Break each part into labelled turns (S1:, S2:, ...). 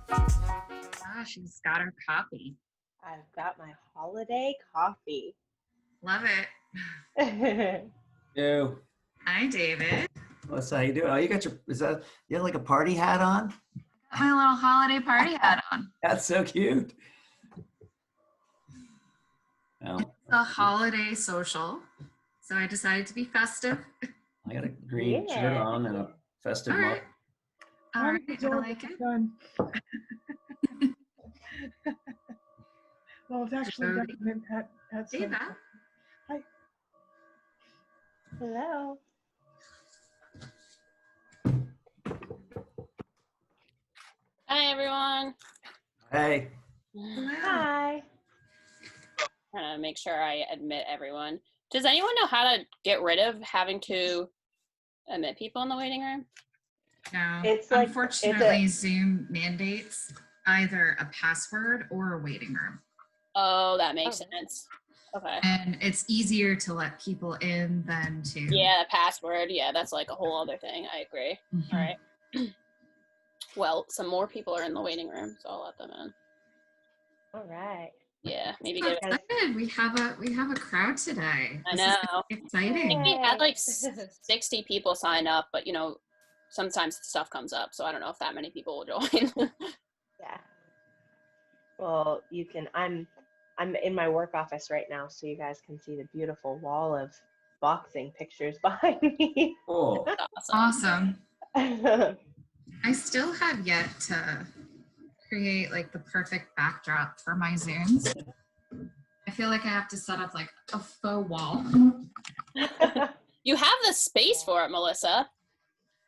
S1: Ah, she's got her coffee.
S2: I've got my holiday coffee.
S1: Love it.
S3: You.
S1: Hi, David.
S3: What's how you doing? Oh, you got you have like a party hat on?
S1: Got my little holiday party hat on.
S3: That's so cute. Well,
S1: It's a holiday social, so I decided to be festive.
S3: I got a green shirt on and a festive
S1: All right.
S3: mug.
S1: All right, I like it.
S4: Done. Well, it's actually
S1: Jody.
S4: government at
S1: Hey, Beth.
S4: Hi.
S2: Hello.
S5: Hi, everyone.
S3: Hey.
S1: Hello.
S2: Hi.
S5: Trying to make sure I admit everyone. Does anyone know how to get rid of having to admit people in the waiting room?
S1: No,
S2: It's like-
S1: unfortunately, Zoom mandates either a password or a waiting room.
S5: Oh, that makes
S2: Oh.
S5: sense. Okay.
S1: And it's easier to let people in than to.
S5: Yeah, password. Yeah, that's like a whole other thing. I agree.
S1: Mhm.
S5: All right. Well, some more people are in the waiting room, so I'll let them in.
S2: All right.
S5: Yeah, maybe
S1: So
S5: give it.
S1: excited. We have a crowd today.
S5: I
S1: This
S5: know.
S1: is exciting.
S5: We had like
S2: Yay.
S5: 60 people sign up, but sometimes stuff comes up, so I don't know if that many people will join.
S2: Yeah. Well, you can. I'm in my work office right now, so you guys can see the beautiful wall of boxing pictures behind me.
S3: Oh,
S5: Awesome.
S1: Awesome. I still have yet to create like the perfect backdrop for my Zooms. I feel like I have to set up like a faux wall.
S5: You have the space for it, Melissa.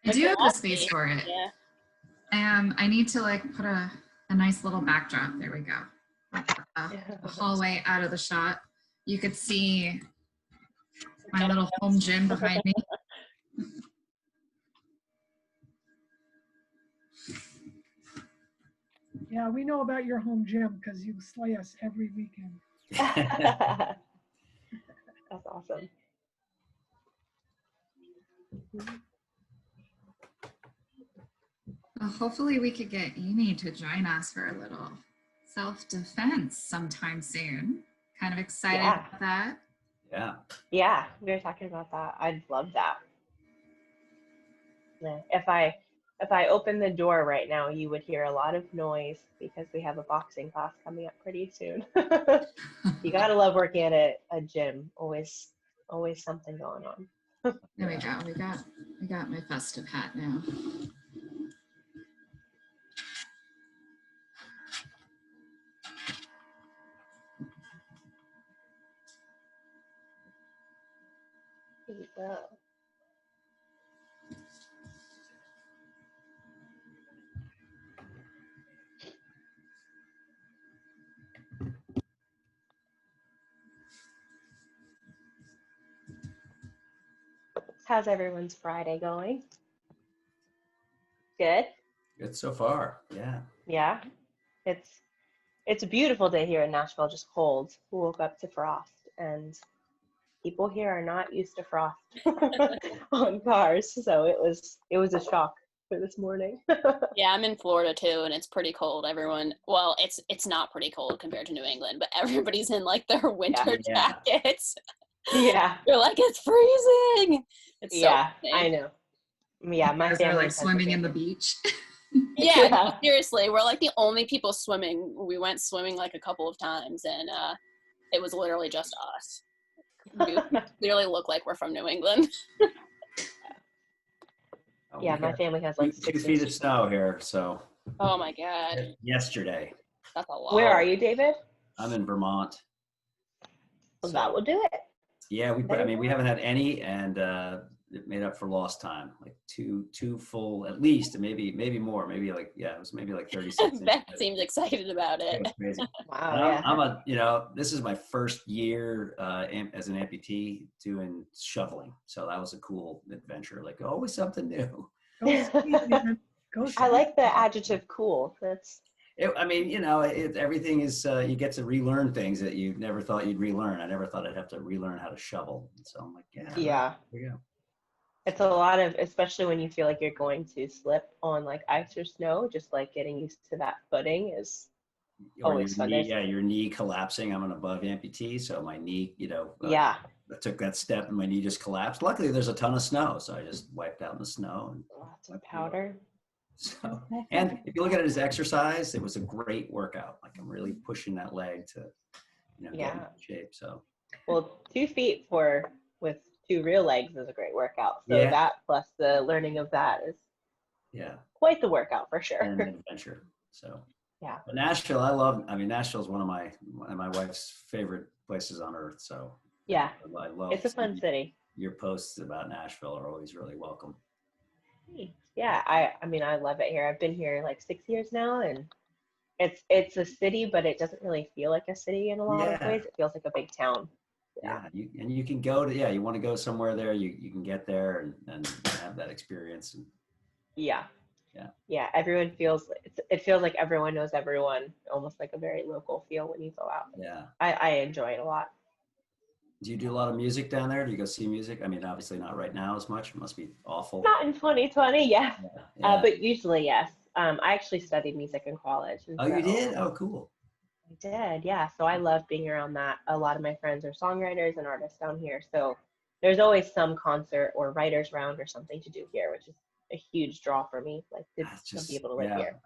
S1: I do have the space for it.
S5: Yeah.
S1: I need to like put a nice little backdrop. There we go. A hallway out of the shot. You could see my little home gym behind me.
S4: Yeah, we know about your home gym because you slay us every weekend.
S2: That's awesome.
S1: Well, hopefully we could get Amy to join us for a little self-defense sometime soon. Kind of excited
S2: Yeah.
S1: about that.
S3: yeah.
S2: Yeah, we were talking about that. I'd love that. Yeah. If I open the door right now, you would hear a lot of noise because we have a boxing class coming up pretty soon. You gotta love working at a gym. Always something going on.
S1: There we go. We got my festive hat now.
S2: Here we go. How's everyone's Friday going? Good?
S3: Good so far. Yeah.
S2: Yeah. It's a beautiful day here in Nashville, just cold. We woke up to frost, and people here are not used to frost on cars, so it was a shock for this morning.
S5: Yeah, I'm in Florida too, and it's pretty cold. Well, it's not pretty cold compared to New England, but everybody's in like their winter
S3: Yeah.
S5: jackets.
S2: Yeah.
S5: You're like, it's freezing. It's so
S2: Yeah,
S5: funny.
S2: I know. Yeah, my
S1: You guys are
S2: family
S1: like swimming in the beach.
S5: Yeah,
S2: Yeah.
S5: no, seriously, we're like the only people swimming. We went swimming like a couple of times, and it was literally just us. We clearly look like we're from New England.
S3: Oh,
S2: Yeah,
S3: we
S2: my
S3: got
S2: family has like
S3: 2
S2: 6
S3: feet of
S2: inches.
S3: snow here. So
S5: Oh my god,
S3: yesterday,
S5: that's a lot.
S2: Where are you, David?
S3: I'm in Vermont.
S2: Well,
S3: So,
S2: that will do it.
S3: yeah,
S2: There you
S3: we
S2: go.
S3: haven't had any, and it made up for lost time. Like two full, at least, and maybe more. Maybe like it was maybe like 36
S5: Beth
S3: inches.
S5: seems excited about
S3: It
S5: it.
S3: was crazy.
S2: Wow,
S3: And
S2: yeah.
S3: this is my first year as an amputee doing shoveling. So that was a cool adventure. Like always something new.
S4: Go ski, man. Go ski.
S2: I like the adjective cool.
S3: I mean, you know, everything is, you get to relearn things that you never thought you'd relearn. I never thought I'd have to relearn how to shovel. So I'm like, yeah, right,
S2: Yeah.
S3: there you go.
S2: It's a lot of, especially when you feel like you're going to slip on like ice or snow, just like getting used to that footing is
S3: Or
S2: always fun. There's,
S3: your knee collapsing. I'm an above amputee, so my knee, you know,
S2: yeah,
S3: I took that step and my knee just collapsed. Luckily, there's a ton of snow, so I just wiped out in the snow and
S2: lots of
S3: wiped it off.
S2: powder.
S3: So, and if you look at it as exercise, it was a great workout. Like I'm really pushing that leg to, you know, get in
S2: Yeah.
S3: shape. So,
S2: Well, 2 feet with 2 real legs is a great workout. So
S3: yeah,
S2: that plus the learning of that is
S3: yeah,
S2: quite the workout for sure.
S3: and an adventure. So,
S2: Yeah.
S3: but Nashville, I mean, Nashville is one of my wife's favorite places on earth. So,
S2: Yeah.
S3: I love
S2: It's a fun city.
S3: your posts about Nashville are always really welcome.
S2: Yeah, I mean I love it here. I've been here like 6 years now, and it's a city, but it doesn't really feel like a city in a lot of
S3: Yeah.
S2: ways. It feels like a big town.
S3: Yeah, you can go to, you want to go somewhere there, you can get there and have that experience. And
S2: Yeah.
S3: Yeah.
S2: Yeah, everyone feels it feels like everyone knows everyone, almost like a very local feel when you go out.
S3: yeah.
S2: I enjoy it a lot.
S3: Do you do a lot of music down there? Do you go see music? I mean, obviously not right now as much. It must be awful.
S2: Not in 2020, yeah.
S3: Yeah.
S2: But usually, yes. I actually studied music in college. And
S3: Oh, you
S2: so
S3: did? Oh, cool.
S2: I did, yeah. So I love being around that. A lot of my friends are songwriters and artists down here. So there's always some concert or writers round or something to do here, which is a huge draw for me, like to be able to live here.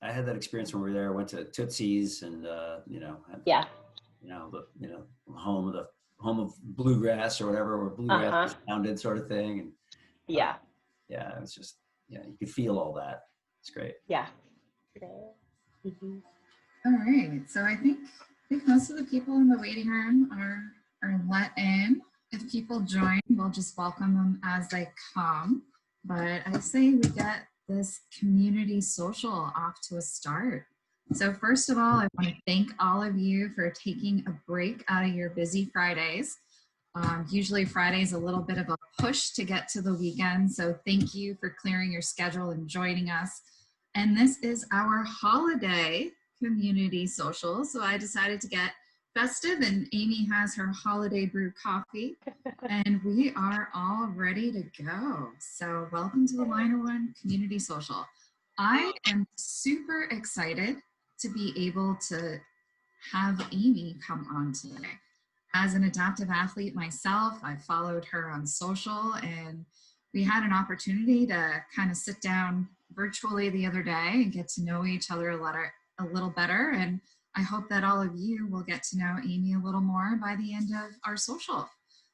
S3: I had that experience when we were there. Went to Tootsie's and you know, had,
S2: Yeah.
S3: you know, home of bluegrass or whatever, where bluegrass is founded, sort of thing. And
S2: Yeah.
S3: yeah, it's just, you could feel all that. It's great.
S2: Yeah. Mm-hmm.
S1: All right, so I think most of the people in the waiting room are let in. If people join, we'll just welcome them as they come. But I say we get this community social off to a start. So first of all, I want to thank all of you for taking a break out of your busy Fridays. Usually Friday's a little bit of a push to get to the weekend. So thank you for clearing your schedule and joining us. And this is our holiday community social. So I decided to get festive, and Amy has her holiday brew coffee and we are all ready to go. So welcome to the Liner One Community Social. I am super excited to be able to have Amy come on today. As an adaptive athlete myself, I followed her on social, and we had an opportunity to kind of sit down virtually the other day and get to know each other a little better. And I hope that all of you will get to know Amy a little more by the end of our social.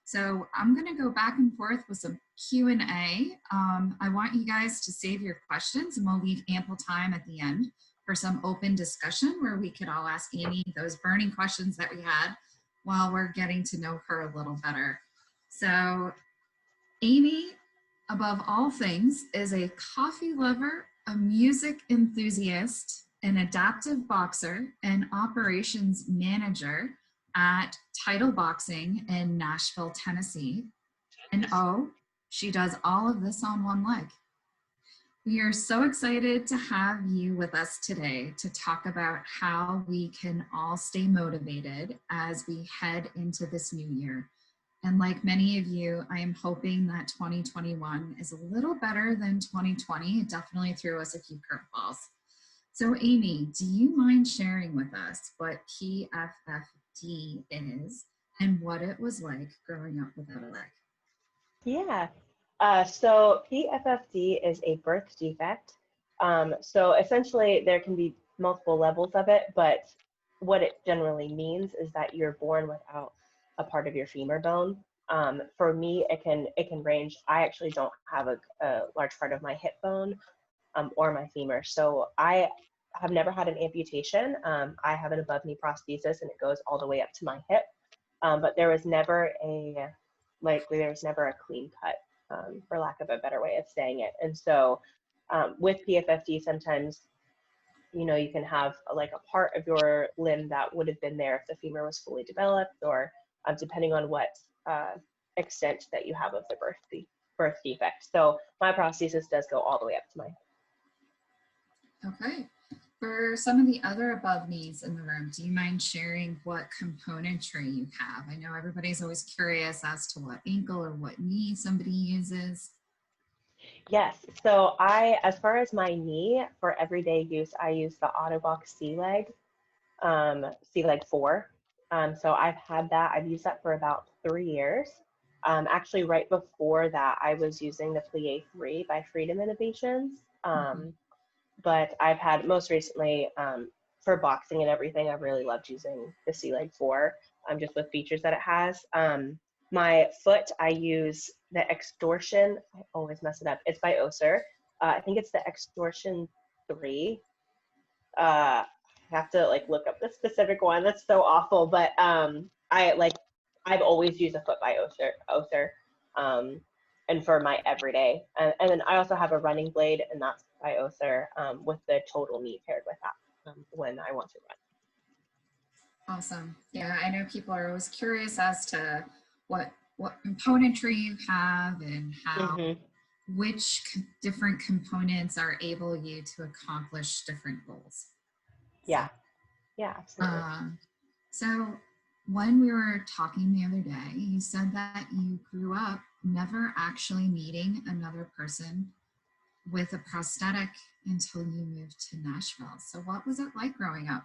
S1: So I'm going to go back and forth with some Q&A. I want you guys to save your questions, and we'll leave ample time at the end for some open discussion where we could all ask Amy those burning questions that we had while we're getting to know her a little better. So Amy, above all things, is a coffee lover, a music enthusiast, an adaptive boxer, and operations manager at Title Boxing in Nashville, Tennessee. And oh, she does all of this on one leg. We are so excited to have you with us today to talk about how we can all stay motivated as we head into this new year. And like many of you, I am hoping that 2021 is a little better than 2020. It definitely threw us a few curveballs. So Amy, do you mind sharing with us what PFFD is and what it was like growing up without a leg?
S2: Yeah. So PFFD is a birth defect. So essentially there can be multiple levels of it, but what it generally means is that you're born without a part of your femur bone. For me, it can range. I actually don't have a large part of my hip bone or my femur. So I have never had an amputation. I have an above knee prosthesis and it goes all the way up to my hip. But there was never a clean cut. For lack of a better way of saying it. And so with PFFD, sometimes, you can have like a part of your limb that would have been there if the femur was fully developed, or depending on what extent that you have of the birth defect. So my prosthesis does go all the way up to my hip.
S1: Okay. For some of the other above knees in the room, do you mind sharing what componentry you have? I know everybody's always curious as to what ankle or what knee somebody uses.
S2: Yes. So as far as my knee for everyday use, I use the Ottobock Sea Leg 4. So I've had that. I've used that for about 3 years. Actually, right before that, I was using the Plie 3 by Freedom Innovations. But I've had most recently for boxing and everything, I've really loved using the Sea Leg 4, just with features that it has. My foot, I use the Extortion. I always mess it up. It's by Oser. I think it's the Extortion 3. I have to like look up the specific one. That's so awful. But I've always used a foot by Oser. And for my everyday. And then I also have a running blade, and that's by Oser with the Total Knee paired with that when I want to run.
S1: Awesome. Yeah, I know people are always curious as to what componentry you have and how which different components are able you to accomplish different goals.
S2: Yeah, yeah, absolutely.
S1: So when we were talking the other day, you said that you grew up never actually meeting another person with a prosthetic until you moved to Nashville. So what was it like growing up,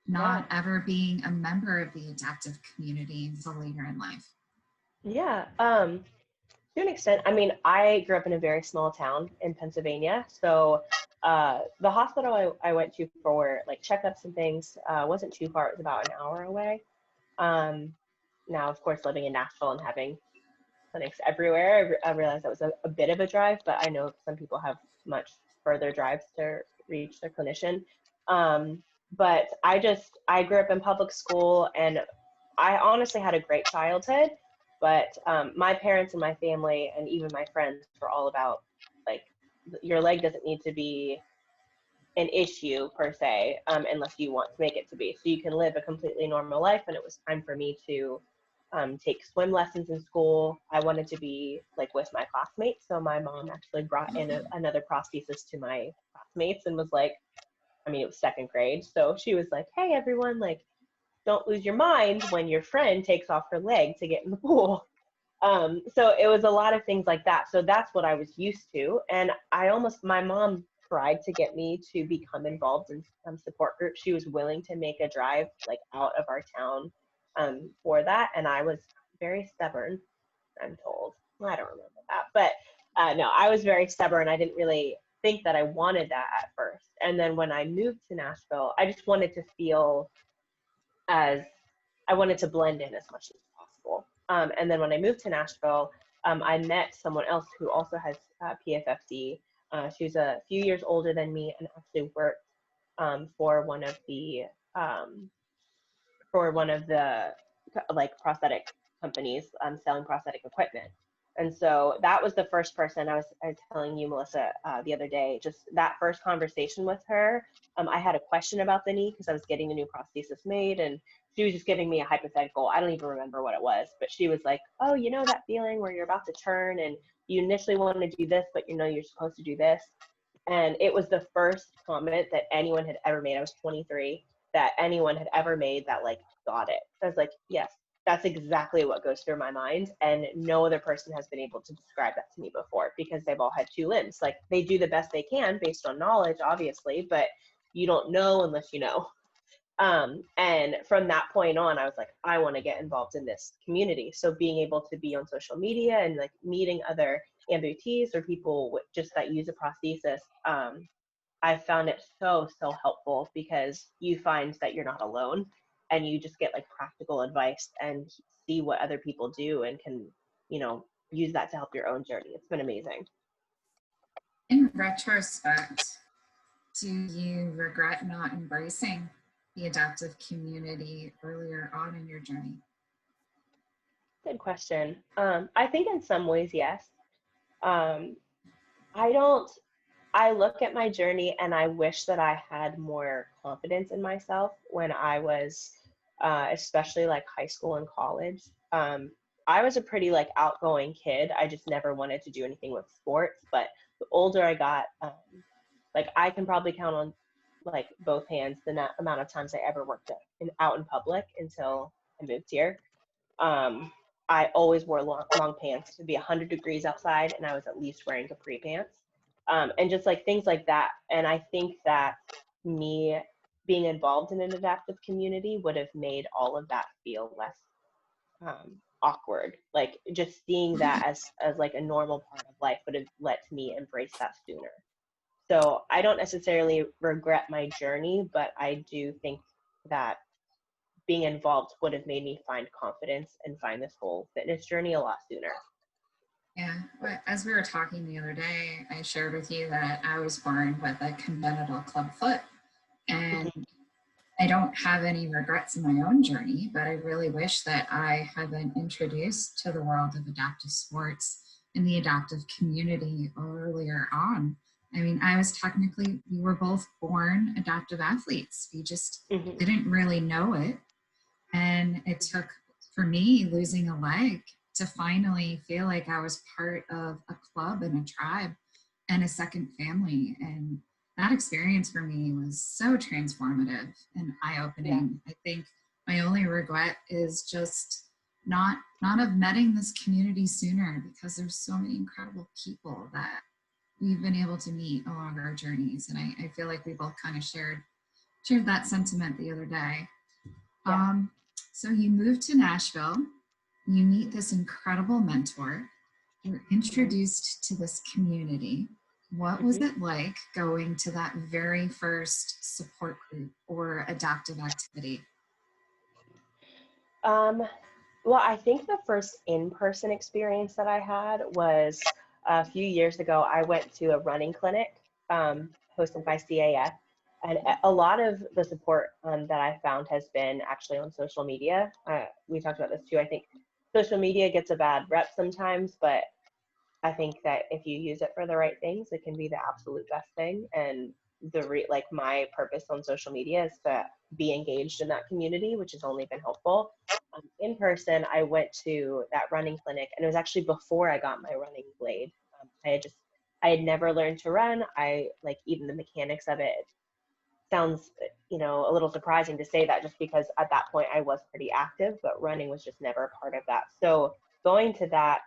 S1: not ever being a member of the adaptive community until later in life?
S2: Yeah, to an extent. I mean, I grew up in a very small town in Pennsylvania, so the hospital I went to for like checkups and things wasn't too far. It was about an hour away. Now, of course, living in Nashville and having clinics everywhere, I realized that was a bit of a drive, but I know some people have much further drives to reach their clinician. But I grew up in public school, and I honestly had a great childhood, but my parents and my family and even my friends were all about like, your leg doesn't need to be an issue per se, unless you want to make it to be. So you can live a completely normal life. And it was time for me to take swim lessons in school. I wanted to be like with my classmates. So my mom actually brought in another prosthesis to my classmates and was like, I mean, it was second grade. So she was like, hey, everyone, like, don't lose your mind when your friend takes off her leg to get in the pool. So it was a lot of things like that. So that's what I was used to. And my mom tried to get me to become involved in some support groups. She was willing to make a drive like out of our town for that. And I was very stubborn, I'm told. I don't remember that. But no, I was very stubborn. I didn't really think that I wanted that at first. And then when I moved to Nashville, I just wanted to feel I wanted to blend in as much as possible. And then when I moved to Nashville, I met someone else who also has PFFD. She's a few years older than me and actually worked for one of the like prosthetic companies selling prosthetic equipment. And so that was the first person I was telling you, Melissa, the other day, just that first conversation with her. I had a question about the knee because I was getting a new prosthesis made, and she was just giving me a hypothetical. I don't even remember what it was, but she was like, oh, you know that feeling where you're about to turn and you initially want to do this, but you know you're supposed to do this. And it was the first comment that anyone had ever made. I was 23, that anyone had ever made that like got it. I was like, yes, that's exactly what goes through my mind. And no other person has been able to describe that to me before, because they've all had two limbs. Like, they do the best they can based on knowledge, obviously, but you don't know unless you know. And from that point on, I was like, I want to get involved in this community. So being able to be on social media and like meeting other amputees or people just that use a prosthesis, I found it so helpful, because you find that you're not alone, and you just get like practical advice and see what other people do and can, use that to help your own journey. It's been amazing.
S1: In retrospect, do you regret not embracing the adaptive community earlier on in your journey?
S2: Good question. I think in some ways, yes. I look at my journey and I wish that I had more confidence in myself when I was, especially like high school and college. I was a pretty like outgoing kid. I just never wanted to do anything with sports. But the older I got, like I can probably count on like both hands the amount of times I ever worked out in public until I moved here. I always wore long pants. It'd be 100 degrees outside and I was at least wearing capri pants. And just like things like that. And I think that me being involved in an adaptive community would have made all of that feel less awkward. Like just seeing that as like a normal part of life would have let me embrace that sooner. So I don't necessarily regret my journey, but I do think that being involved would have made me find confidence and find this whole fitness journey a lot sooner.
S1: Yeah, but as we were talking the other day, I shared with you that I was born with a congenital club foot, and I don't have any regrets in my own journey, but I really wish that I had been introduced to the world of adaptive sports and the adaptive community earlier on. I mean, we were both born adaptive athletes. We just didn't really know it. And it took, for me, losing a leg to finally feel like I was part of a club and a tribe and a second family. And that experience for me was so transformative and eye-opening. I think my only regret is just not have meeting this community sooner, because there's so many incredible people that we've been able to meet along our journeys. And I feel like we both kind of shared that sentiment the other day. So you moved to Nashville, you meet this incredible mentor, you're introduced to this community. What was it like going to that very first support group or adaptive activity?
S2: Well, I think the first in-person experience that I had was a few years ago. I went to a running clinic hosted by CAF, and a lot of the support that I found has been actually on social media. We talked about this too. I think social media gets a bad rep sometimes, but I think that if you use it for the right things, it can be the absolute best thing. And like my purpose on social media is to be engaged in that community, which has only been helpful. In person, I went to that running clinic, and it was actually before I got my running blade. I had never learned to run. I like even the mechanics of it. Sounds, a little surprising to say that, just because at that point I was pretty active, but running was just never a part of that. So going to that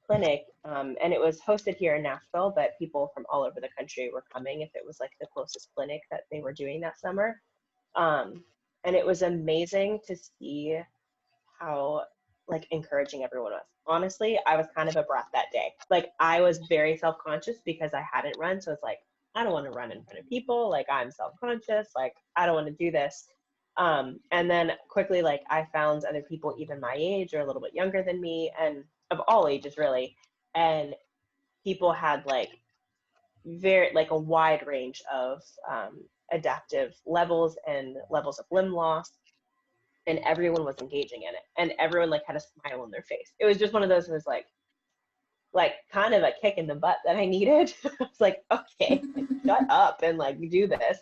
S2: clinic, and it was hosted here in Nashville, but people from all over the country were coming if it was like the closest clinic that they were doing that summer. And it was amazing to see how like encouraging everyone was. Honestly, I was kind of a brat that day. Like I was very self-conscious because I hadn't run. So it's like, I don't want to run in front of people. Like I'm self-conscious. Like I don't want to do this. And then quickly, like I found other people even my age or a little bit younger than me, and of all ages really. And people had like a wide range of adaptive levels and levels of limb loss. And everyone was engaging in it, and everyone like had a smile on their face. It was just one of those, it was like kind of a kick in the butt that I needed. It's like, okay, shut up and like do this.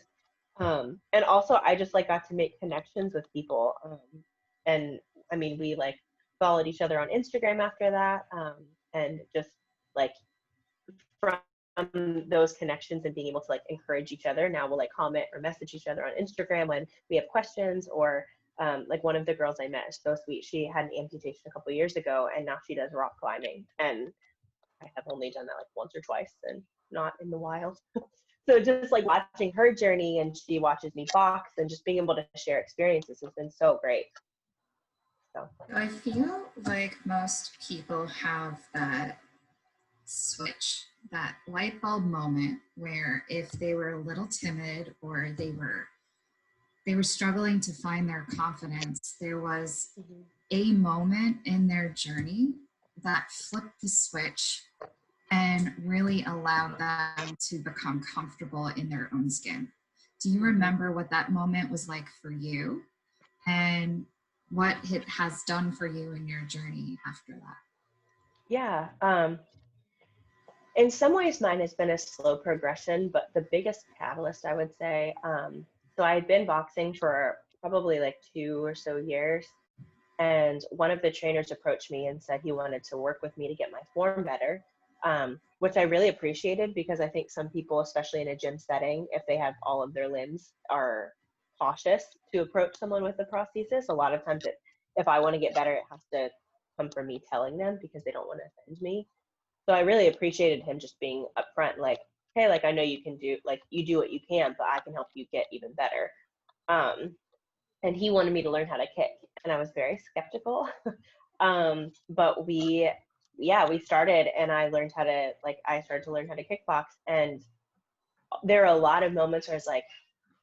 S2: And also I just like got to make connections with people. And I mean, we like followed each other on Instagram after that. And just like from those connections and being able to like encourage each other, now we'll like comment or message each other on Instagram when we have questions. Or like one of the girls I met is so sweet. She had an amputation a couple years ago, and now she does rock climbing. And I have only done that like once or twice, and not in the wild. So just like watching her journey, and she watches me box, and just being able to share experiences has been so great. So
S1: I feel like most people have that switch, that light bulb moment where if they were a little timid or they were struggling to find their confidence, there was a moment in their journey that flipped the switch and really allowed them to become comfortable in their own skin. Do you remember what that moment was like for you, and what it has done for you in your journey after that?
S2: yeah, in some ways mine has been a slow progression, but the biggest catalyst I would say, so I had been boxing for probably like 2 or so years, and one of the trainers approached me and said he wanted to work with me to get my form better. which I really appreciated, because I think some people, especially in a gym setting, if they have all of their limbs, are cautious to approach someone with a prosthesis. A lot of times if I want to get better, it has to come from me telling them, because they don't want to offend me. So I really appreciated him just being upfront, like, hey, like, I know you can do, like, you do what you can, but I can help you get even better. And he wanted me to learn how to kick, and I was very skeptical. But we started, and I started to learn how to kickbox. And there are a lot of moments where it's like,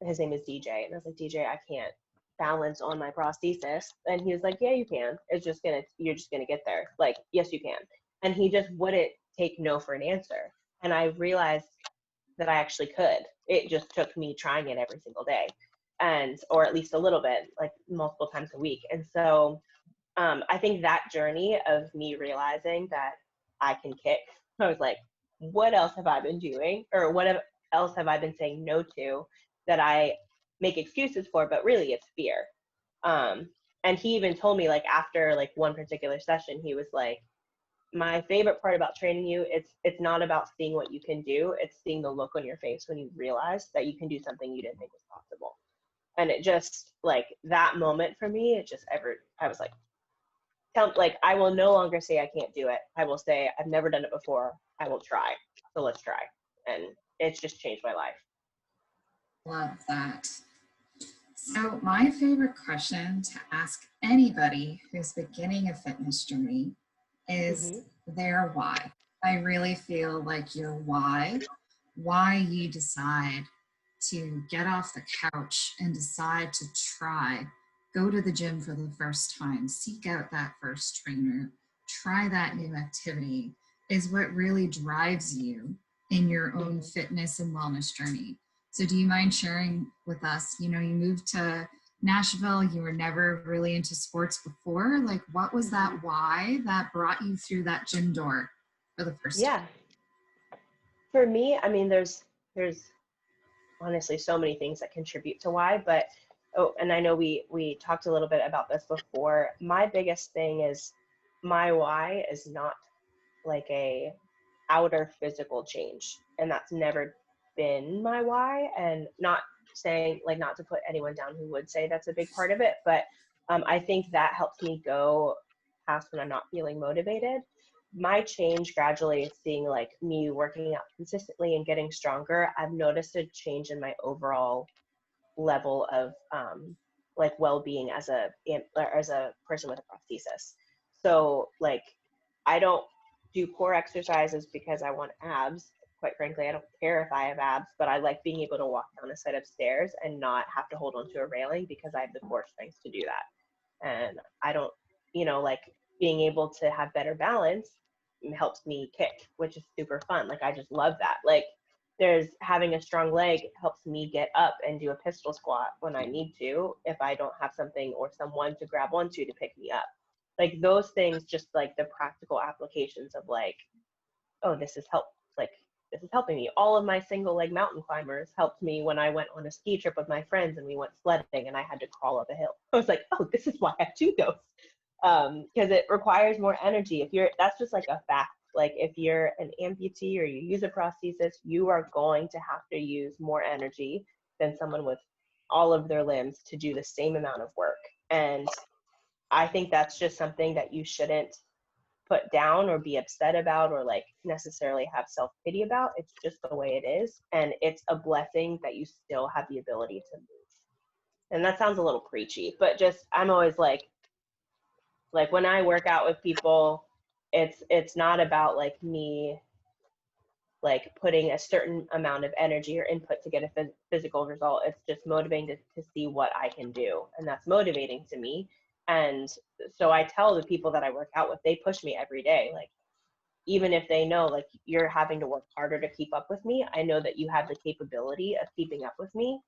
S2: his name is DJ, and I was like, DJ, I can't balance on my prosthesis. And he was like, yeah, you can. You're just gonna get there. Like, yes, you can. And he just wouldn't take no for an answer. And I realized that I actually could. It just took me trying it every single day, or at least a little bit, like multiple times a week. And so I think that journey of me realizing that I can kick, I was like, what else have I been doing? Or else have I been saying no to that I make excuses for, but really it's fear. And he even told me, like, after like one particular session, he was like, my favorite part about training you, it's not about seeing what you can do, it's seeing the look on your face when you realize that you can do something you didn't think was possible. And it just, like, that moment for me, I was like, I will no longer say I can't do it. I will say I've never done it before. I will try. So let's try. And it's just changed my life.
S1: Love that. So my favorite question to ask anybody who's beginning a fitness journey is their why. I really feel like your why you decide to get off the couch and decide to try, go to the gym for the first time, seek out that first trainer, try that new activity, is what really drives you in your own fitness and wellness journey. So do you mind sharing with us, you moved to Nashville, you were never really into sports before. Like, what was that why that brought you through that gym door for the first time?
S2: For me, I mean, there's honestly so many things that contribute to why, but and I know we talked a little bit about this before. My biggest thing is, my why is not like a outer physical change, and that's never been my why. And not saying, like, not to put anyone down who would say that's a big part of it, but I think that helps me go past when I'm not feeling motivated. My change gradually is seeing, like, me working out consistently and getting stronger. I've noticed a change in my overall level of like well-being as a person with a prosthesis. So, like, I don't do core exercises because I want abs. Quite frankly, I don't care if I have abs, but I like being able to walk down a set of stairs and not have to hold onto a railing, because I have the core strength to do that. And I don't, like, being able to have better balance helps me kick, which is super fun. Like, I just love that. Like, there's having a strong leg helps me get up and do a pistol squat when I need to, if I don't have something or someone to grab onto to pick me up. Like, those things, just like the practical applications of, like, oh, this is helping me. All of my single leg mountain climbers helped me when I went on a ski trip with my friends and we went sledding and I had to crawl up a hill. I was like, oh, this is why I do those. Because it requires more energy. That's just like a fact. Like, if you're an amputee or you use a prosthesis, you are going to have to use more energy than someone with all of their limbs to do the same amount of work. And I think that's just something that you shouldn't put down or be upset about, or like necessarily have self-pity about. It's just the way it is. And it's a blessing that you still have the ability to move. And that sounds a little preachy, but just, I'm always like when I work out with people, it's not about like me like putting a certain amount of energy or input to get a physical result. It's just motivating to see what I can do. And that's motivating to me. And so I tell the people that I work out with, they push me every day. Like, even if they know, like, you're having to work harder to keep up with me, I know that you have the capability of keeping up with me.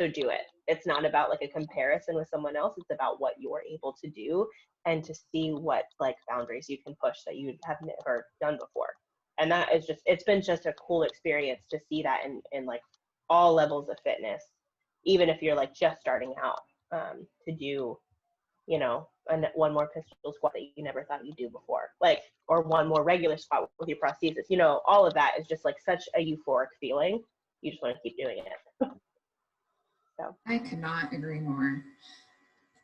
S2: So do it. It's not about like a comparison with someone else. It's about what you're able to do and to see what like boundaries you can push that you have never done before. And that is just, it's been just a cool experience to see that in like all levels of fitness, even if you're like just starting out, to do, one more pistol squat that you never thought you'd do before, like, or one more regular squat with your prosthesis. You know, all of that is just like such a euphoric feeling. You just want to keep doing it. So
S1: I could not agree more.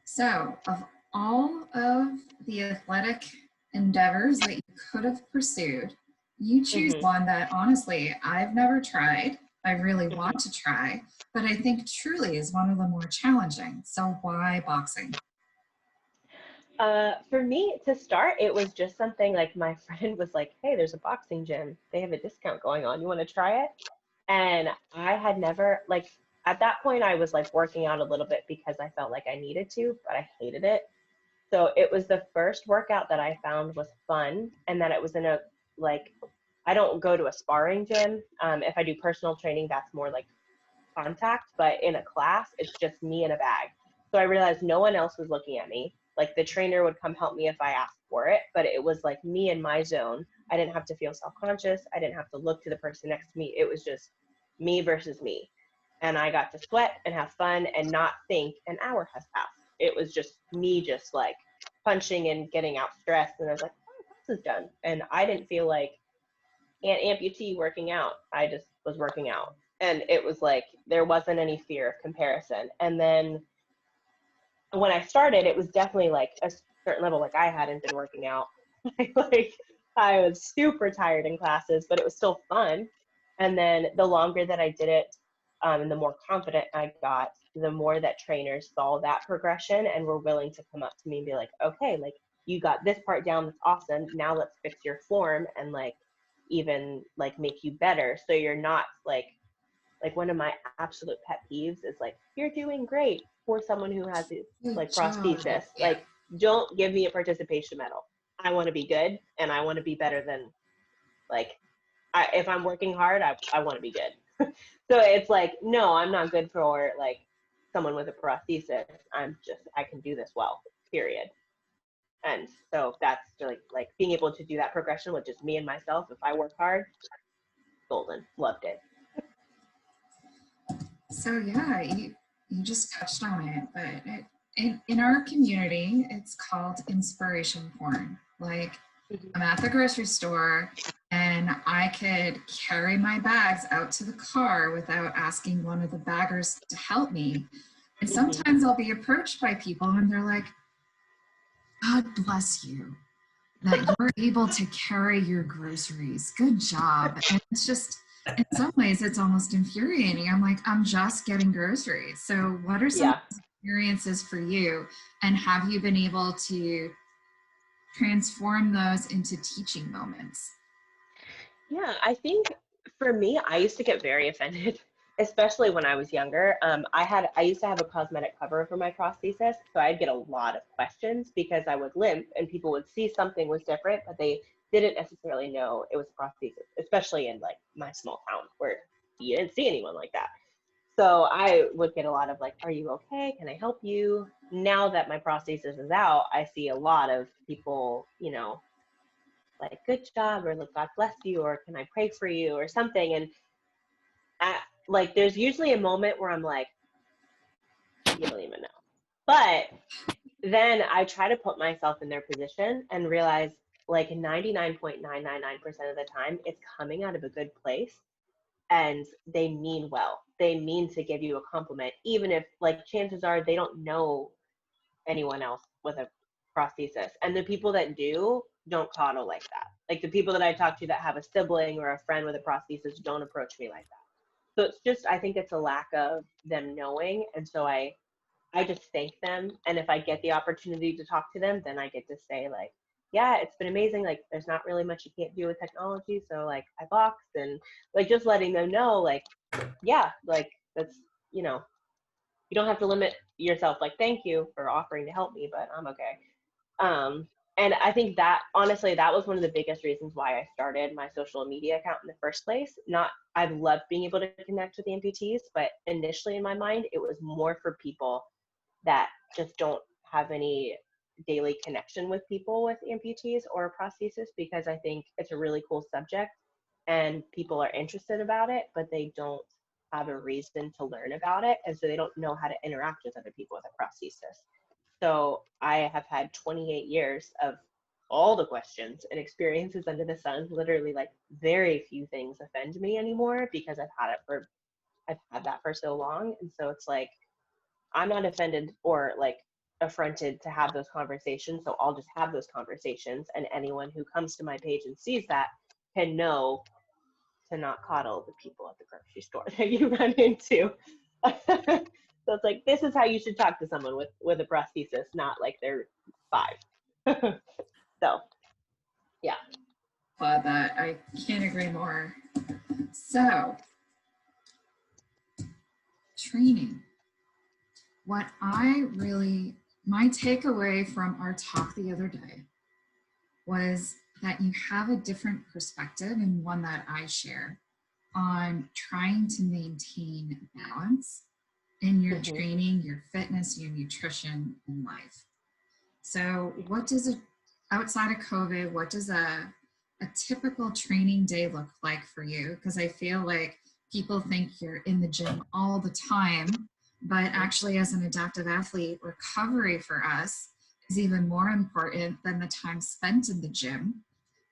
S1: So, of all of the athletic endeavors that you could have pursued, you choose one that honestly I've never tried. I really want to try, but I think truly is one of the more challenging. So, why boxing?
S2: For me, to start, it was just something like my friend was like, hey, there's a boxing gym. They have a discount going on. You want to try it? And I had never, like, at that point, I was like working out a little bit because I felt like I needed to, but I hated it. So it was the first workout that I found was fun, and that it was in a, like, I don't go to a sparring gym. If I do personal training, that's more like contact, but in a class, it's just me in a bag. So I realized no one else was looking at me. Like, the trainer would come help me if I asked for it, but it was like me in my zone. I didn't have to feel self-conscious. I didn't have to look to the person next to me. It was just me versus me. And I got to sweat and have fun and not think an hour has passed. It was just me just like punching and getting out stress. And I was like, oh, this is done. And I didn't feel like an amputee working out. I just was working out. And it was like, there wasn't any fear of comparison. And then when I started, it was definitely like a certain level, like I hadn't been working out. Like, I was super tired in classes, but it was still fun. And then the longer that I did it, and the more confident I got, the more that trainers saw that progression and were willing to come up to me and be like, okay, like, you got this part down, that's awesome. Now let's fix your form and like even like make you better. So you're not like one of my absolute pet peeves is like, you're doing great for someone who has like prosthesis. Like, don't give me a participation medal. I want to be good, and I want to be better than, like, if I'm working hard, I want to be good. So it's like, no, I'm not good for like someone with a prosthesis. I can do this well, period. And so that's like being able to do that progression with just me and myself. If I work hard, golden, loved it.
S1: So yeah, you just touched on it, but in our community, it's called inspiration porn. Like, I'm at the grocery store and I could carry my bags out to the car without asking one of the baggers to help me. And sometimes I'll be approached by people and they're like, God bless you that you're able to carry your groceries. Good job. And it's just, in some ways, it's almost infuriating. I'm like, I'm just getting groceries. So what are some experiences for you? And have you been able to transform those into teaching moments?
S2: Yeah, I think for me, I used to get very offended, especially when I was younger. I used to have a cosmetic cover for my prosthesis, so I'd get a lot of questions because I would limp and people would see something was different, but they didn't necessarily know it was a prosthesis, especially in like my small town where you didn't see anyone like that. So I would get a lot of like, are you okay? Can I help you? Now that my prosthesis is out, I see a lot of people, like, good job, or like, God bless you, or can I pray for you, or something. And like, there's usually a moment where I'm like, you don't even know. But then I try to put myself in their position and realize, like, 99.999% of the time, it's coming out of a good place. And they mean well. They mean to give you a compliment, even if, like, chances are they don't know anyone else with a prosthesis. And the people that do don't coddle like that. Like, the people that I talk to that have a sibling or a friend with a prosthesis don't approach me like that. So it's just, I think it's a lack of them knowing. And so I just thank them. And if I get the opportunity to talk to them, then I get to say, like, yeah, it's been amazing. Like, there's not really much you can't do with technology. So, like, I boxed, and like, just letting them know, like, yeah, like, that's, you don't have to limit yourself. Like, thank you for offering to help me, but I'm okay. And I think that, honestly, that was one of the biggest reasons why I started my social media account in the first place. I love being able to connect with amputees, but initially in my mind, it was more for people that just don't have any daily connection with people with amputees or prosthesis, because I think it's a really cool subject and people are interested about it, but they don't have a reason to learn about it. And so they don't know how to interact with other people with a prosthesis. So I have had 28 years of all the questions and experiences under the sun. Literally, like, very few things offend me anymore because I've had that for so long. And so it's like, I'm not offended or like affronted to have those conversations. So I'll just have those conversations. And anyone who comes to my page and sees that can know to not coddle the people at the grocery store that you run into. So it's like, this is how you should talk to someone with a prosthesis, not like they're 5. So yeah.
S1: Love that. I can't agree more. So, training. What my takeaway from our talk the other day was that you have a different perspective, and one that I share, on trying to maintain balance in your training, your fitness, your nutrition, and life. So outside of COVID, what does a typical training day look like for you? Because I feel like people think you're in the gym all the time, but actually as an adaptive athlete, recovery for us is even more important than the time spent in the gym.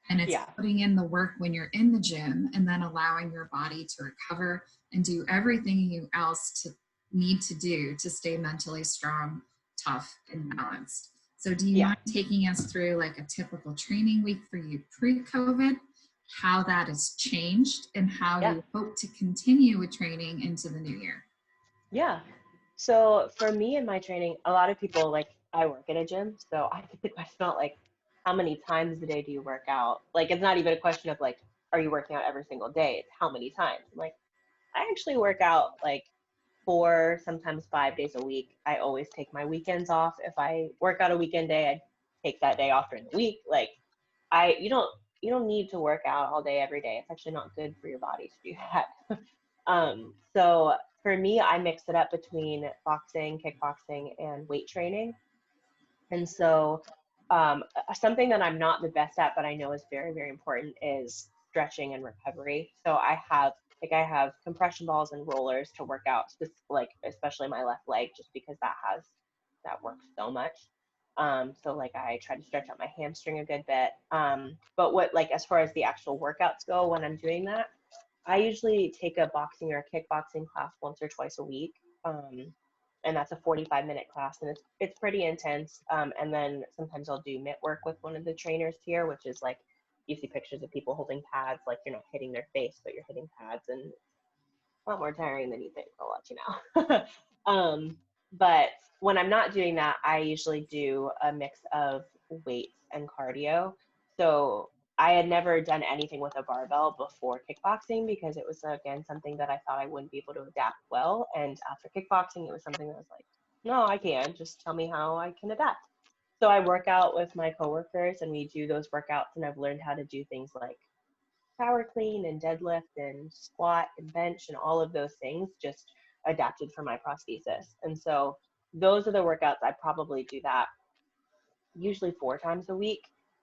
S1: And it's putting in the work when you're in the gym and then allowing your body to recover and do everything you else to need to do to stay mentally strong, tough, and balanced. So do you mind taking us through like a typical training week for you pre-COVID, how that has changed, and how you hope to continue with training into the new year?
S2: Yeah. So for me in my training, a lot of people, like, I work at a gym, so I get the question about like, how many times a day do you work out? Like, it's not even a question of like, are you working out every single day? It's how many times. I'm like, I actually work out like 4, sometimes 5 days a week. I always take my weekends off. If I work out a weekend day, I take that day off during the week. Like, you don't need to work out all day every day. It's actually not good for your body to do that. So for me, I mix it up between boxing, kickboxing, and weight training. And so something that I'm not the best at, but I know is very, very important, is stretching and recovery. So I have compression balls and rollers to work out, like especially my left leg, just because that works so much. So like I try to stretch out my hamstring a good bit. But what, like, as far as the actual workouts go, when I'm doing that, I usually take a boxing or a kickboxing class once or twice a week. And that's a 45-minute class, and it's pretty intense. And then sometimes I'll do mitt work with one of the trainers here, which is like, you see pictures of people holding pads, like you're not hitting their face, but you're hitting pads, and it's a lot more tiring than you think, I'll let you know. But when I'm not doing that, I usually do a mix of weights and cardio. So I had never done anything with a barbell before kickboxing because it was, again, something that I thought I wouldn't be able to adapt well. And after kickboxing, it was something that was like, no, I can. Just tell me how I can adapt. So I work out with my coworkers and we do those workouts, and I've learned how to do things like power clean and deadlift and squat and bench and all of those things, just adapted for my prosthesis. And so those are the workouts. I probably do that usually 4 times a week.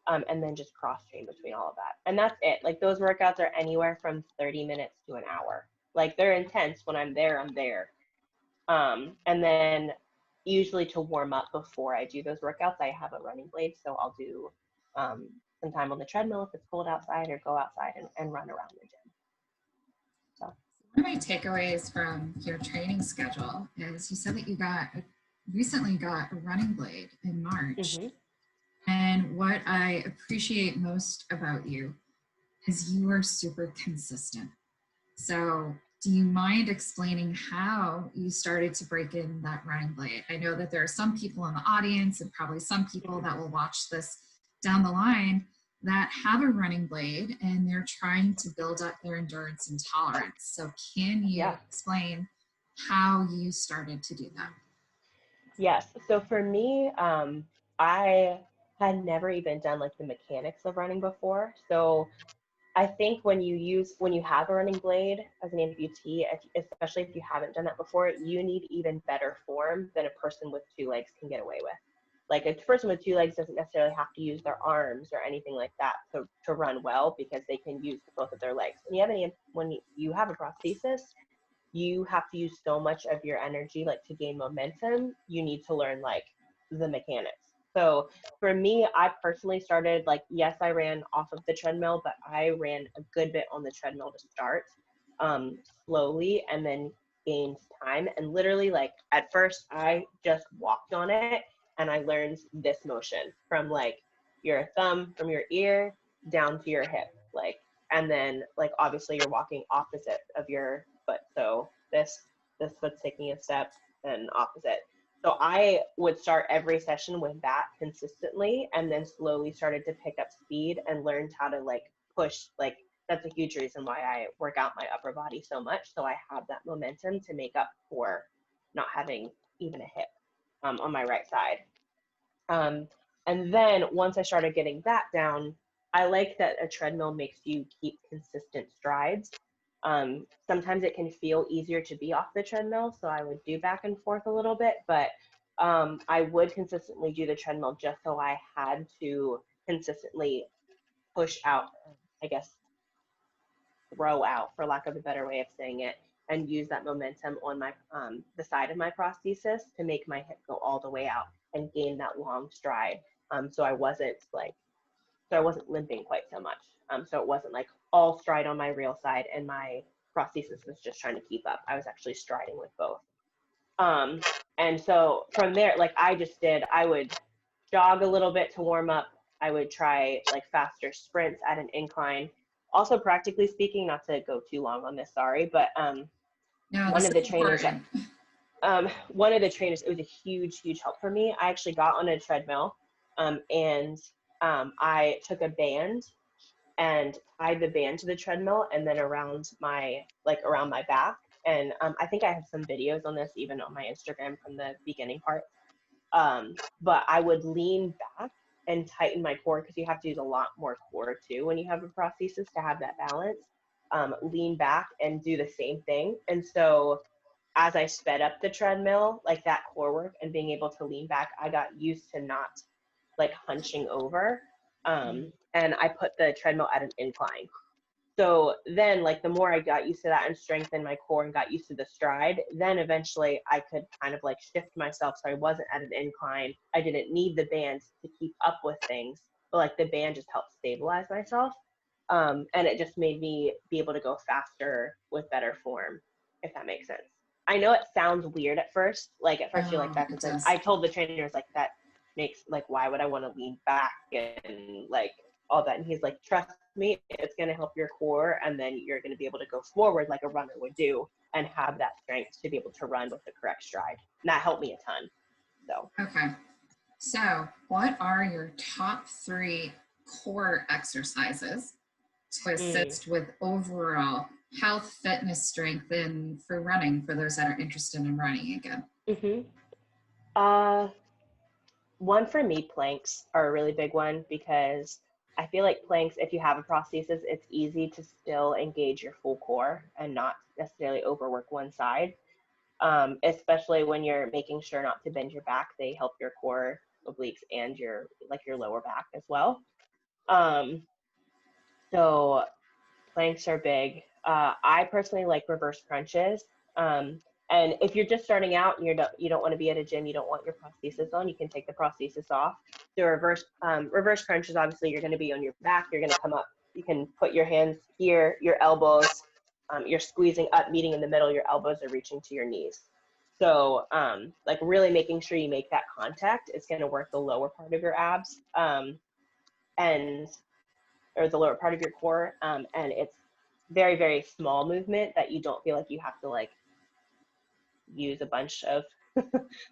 S2: And then just cross train between all of that. And that's it. Like, those workouts are anywhere from 30 minutes to an hour. Like, they're intense. When I'm there, I'm there. And then usually to warm up before I do those workouts, I have a running blade. So I'll do some time on the treadmill if it's cold outside, or go outside and run around the gym. So
S1: one of my takeaways from your training schedule is you said that you recently got a running blade in March. And what I appreciate most about you is you are super consistent. So do you mind explaining how you started to break in that running blade? I know that there are some people in the audience, and probably some people that will watch this down the line, that have a running blade and they're trying to build up their endurance and tolerance. So can you explain how you started to do that?
S2: Yes. So for me, I had never even done like the mechanics of running before. So I think when you have a running blade as an amputee, especially if you haven't done that before, you need even better form than a person with 2 legs can get away with. Like, a person with 2 legs doesn't necessarily have to use their arms or anything like that to run well, because they can use both of their legs. When you have a prosthesis, you have to use so much of your energy, like, to gain momentum. You need to learn like the mechanics. So for me, I personally started like, yes, I ran off of the treadmill, but I ran a good bit on the treadmill to start, slowly, and then gained time. And literally, like at first, I just walked on it, and I learned this motion from like your thumb from your ear down to your hip, like, and then like obviously you're walking opposite of your foot. So this foot's taking a step and opposite. So I would start every session with that consistently, and then slowly started to pick up speed and learned how to like push. Like that's a huge reason why I work out my upper body so much. So I have that momentum to make up for not having even a hip on my right side. And then once I started getting that down, I like that a treadmill makes you keep consistent strides. Sometimes it can feel easier to be off the treadmill, so I would do back and forth a little bit, but I would consistently do the treadmill just so I had to consistently push out, I guess, throw out, for lack of a better way of saying it, and use that momentum on my the side of my prosthesis to make my hip go all the way out and gain that long stride. So I wasn't limping quite so much. So it wasn't like all stride on my real side and my prosthesis was just trying to keep up. I was actually striding with both. And so from there, like I would jog a little bit to warm up. I would try like faster sprints at an incline. Also, practically speaking, not to go too long on this, sorry, but
S1: No,
S2: one
S1: this
S2: of the
S1: is
S2: trainers,
S1: important.
S2: one of the trainers, it was a huge, huge help for me. I actually got on a treadmill, and I took a band and tied the band to the treadmill and then around my back. And I think I have some videos on this even on my Instagram from the beginning part. But I would lean back and tighten my core, because you have to use a lot more core too when you have a prosthesis to have that balance. Lean back and do the same thing. And so as I sped up the treadmill, like that core work and being able to lean back, I got used to not like hunching over. And I put the treadmill at an incline. So then like the more I got used to that and strengthened my core and got used to the stride, then eventually I could kind of like shift myself so I wasn't at an incline. I didn't need the band to keep up with things, but like the band just helped stabilize myself. And it just made me be able to go faster with better form, if that makes sense. I know it sounds weird at first. Like at first you're like, that
S1: It
S2: doesn't,
S1: does.
S2: I told the trainers like that makes, like, why would I want to lean back and like all that? And he's like, trust me, it's going to help your core, and then you're going to be able to go forward like a runner would do and have that strength to be able to run with the correct stride. And that helped me a ton. So
S1: Okay. So what are your top 3 core exercises to assist with overall health, fitness, strength, and for running, for those that are interested in running again?
S2: One for me, planks are a really big one, because I feel like planks, if you have a prosthesis, it's easy to still engage your full core and not necessarily overwork one side. Especially when you're making sure not to bend your back. They help your core, obliques, and your lower back as well. So planks are big. I personally like reverse crunches. And if you're just starting out and you don't want to be at a gym, you don't want your prosthesis on, you can take the prosthesis off. So reverse crunches, obviously you're going to be on your back. You're going to come up. You can put your hands here, your elbows. You're squeezing up, meeting in the middle. Your elbows are reaching to your knees. So like really making sure you make that contact. It's going to work the lower part of your abs or the lower part of your core. And it's very, very small movement that you don't feel like you have to like use a bunch of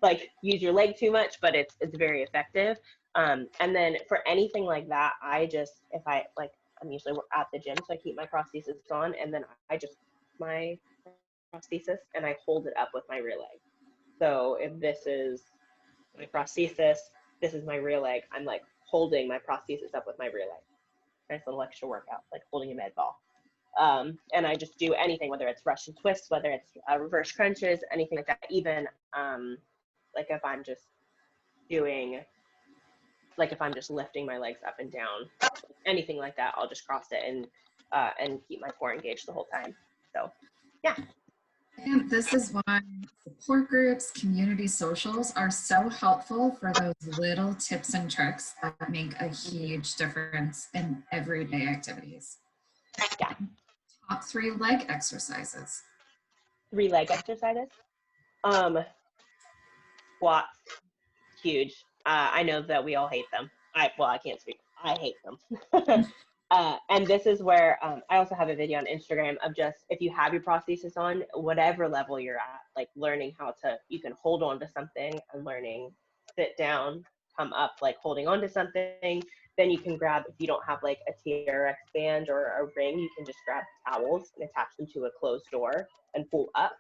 S2: like use your leg too much, but it's very effective. And then for anything like that, I'm usually at the gym, so I keep my prosthesis on, and then I just my prosthesis and I hold it up with my rear leg. So if this is my prosthesis, this is my rear leg, I'm like holding my prosthesis up with my rear leg. Nice little extra workout, like holding a med ball. And I just do anything, whether it's Russian twists, whether it's reverse crunches, anything like that. Even like if I'm just lifting my legs up and down, anything like that, I'll just cross it and keep my core engaged the whole time. So, yeah.
S1: And this is why support groups, community socials are so helpful for those little tips and tricks that make a huge difference in everyday activities.
S2: Yeah.
S1: Top 3 leg exercises.
S2: 3 leg exercises. Squats, huge. I know that we all hate them. I can't speak. I hate them. And this is where I also have a video on Instagram of just, if you have your prosthesis on, whatever level you're at, like learning how to, you can hold on to something and learning, sit down, come up, like holding on to something. Then you can grab, if you don't have like a TRX band or a ring, you can just grab towels and attach them to a closed door and pull up.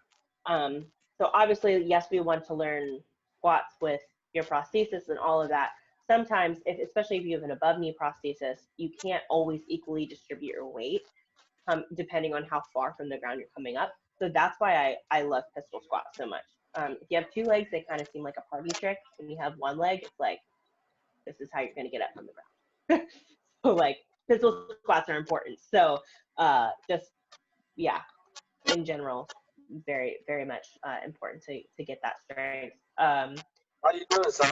S2: So obviously, yes, we want to learn squats with your prosthesis and all of that. Sometimes, especially if you have an above knee prosthesis, you can't always equally distribute your weight depending on how far from the ground you're coming up. So that's why I love pistol squats so much. If you have 2 legs, they kind of seem like a party trick. When you have 1 leg, it's like, this is how you're going to get up from the ground. So like pistol squats are important. So just, yeah, in general, very, very much important to get that strength. How you doing, son?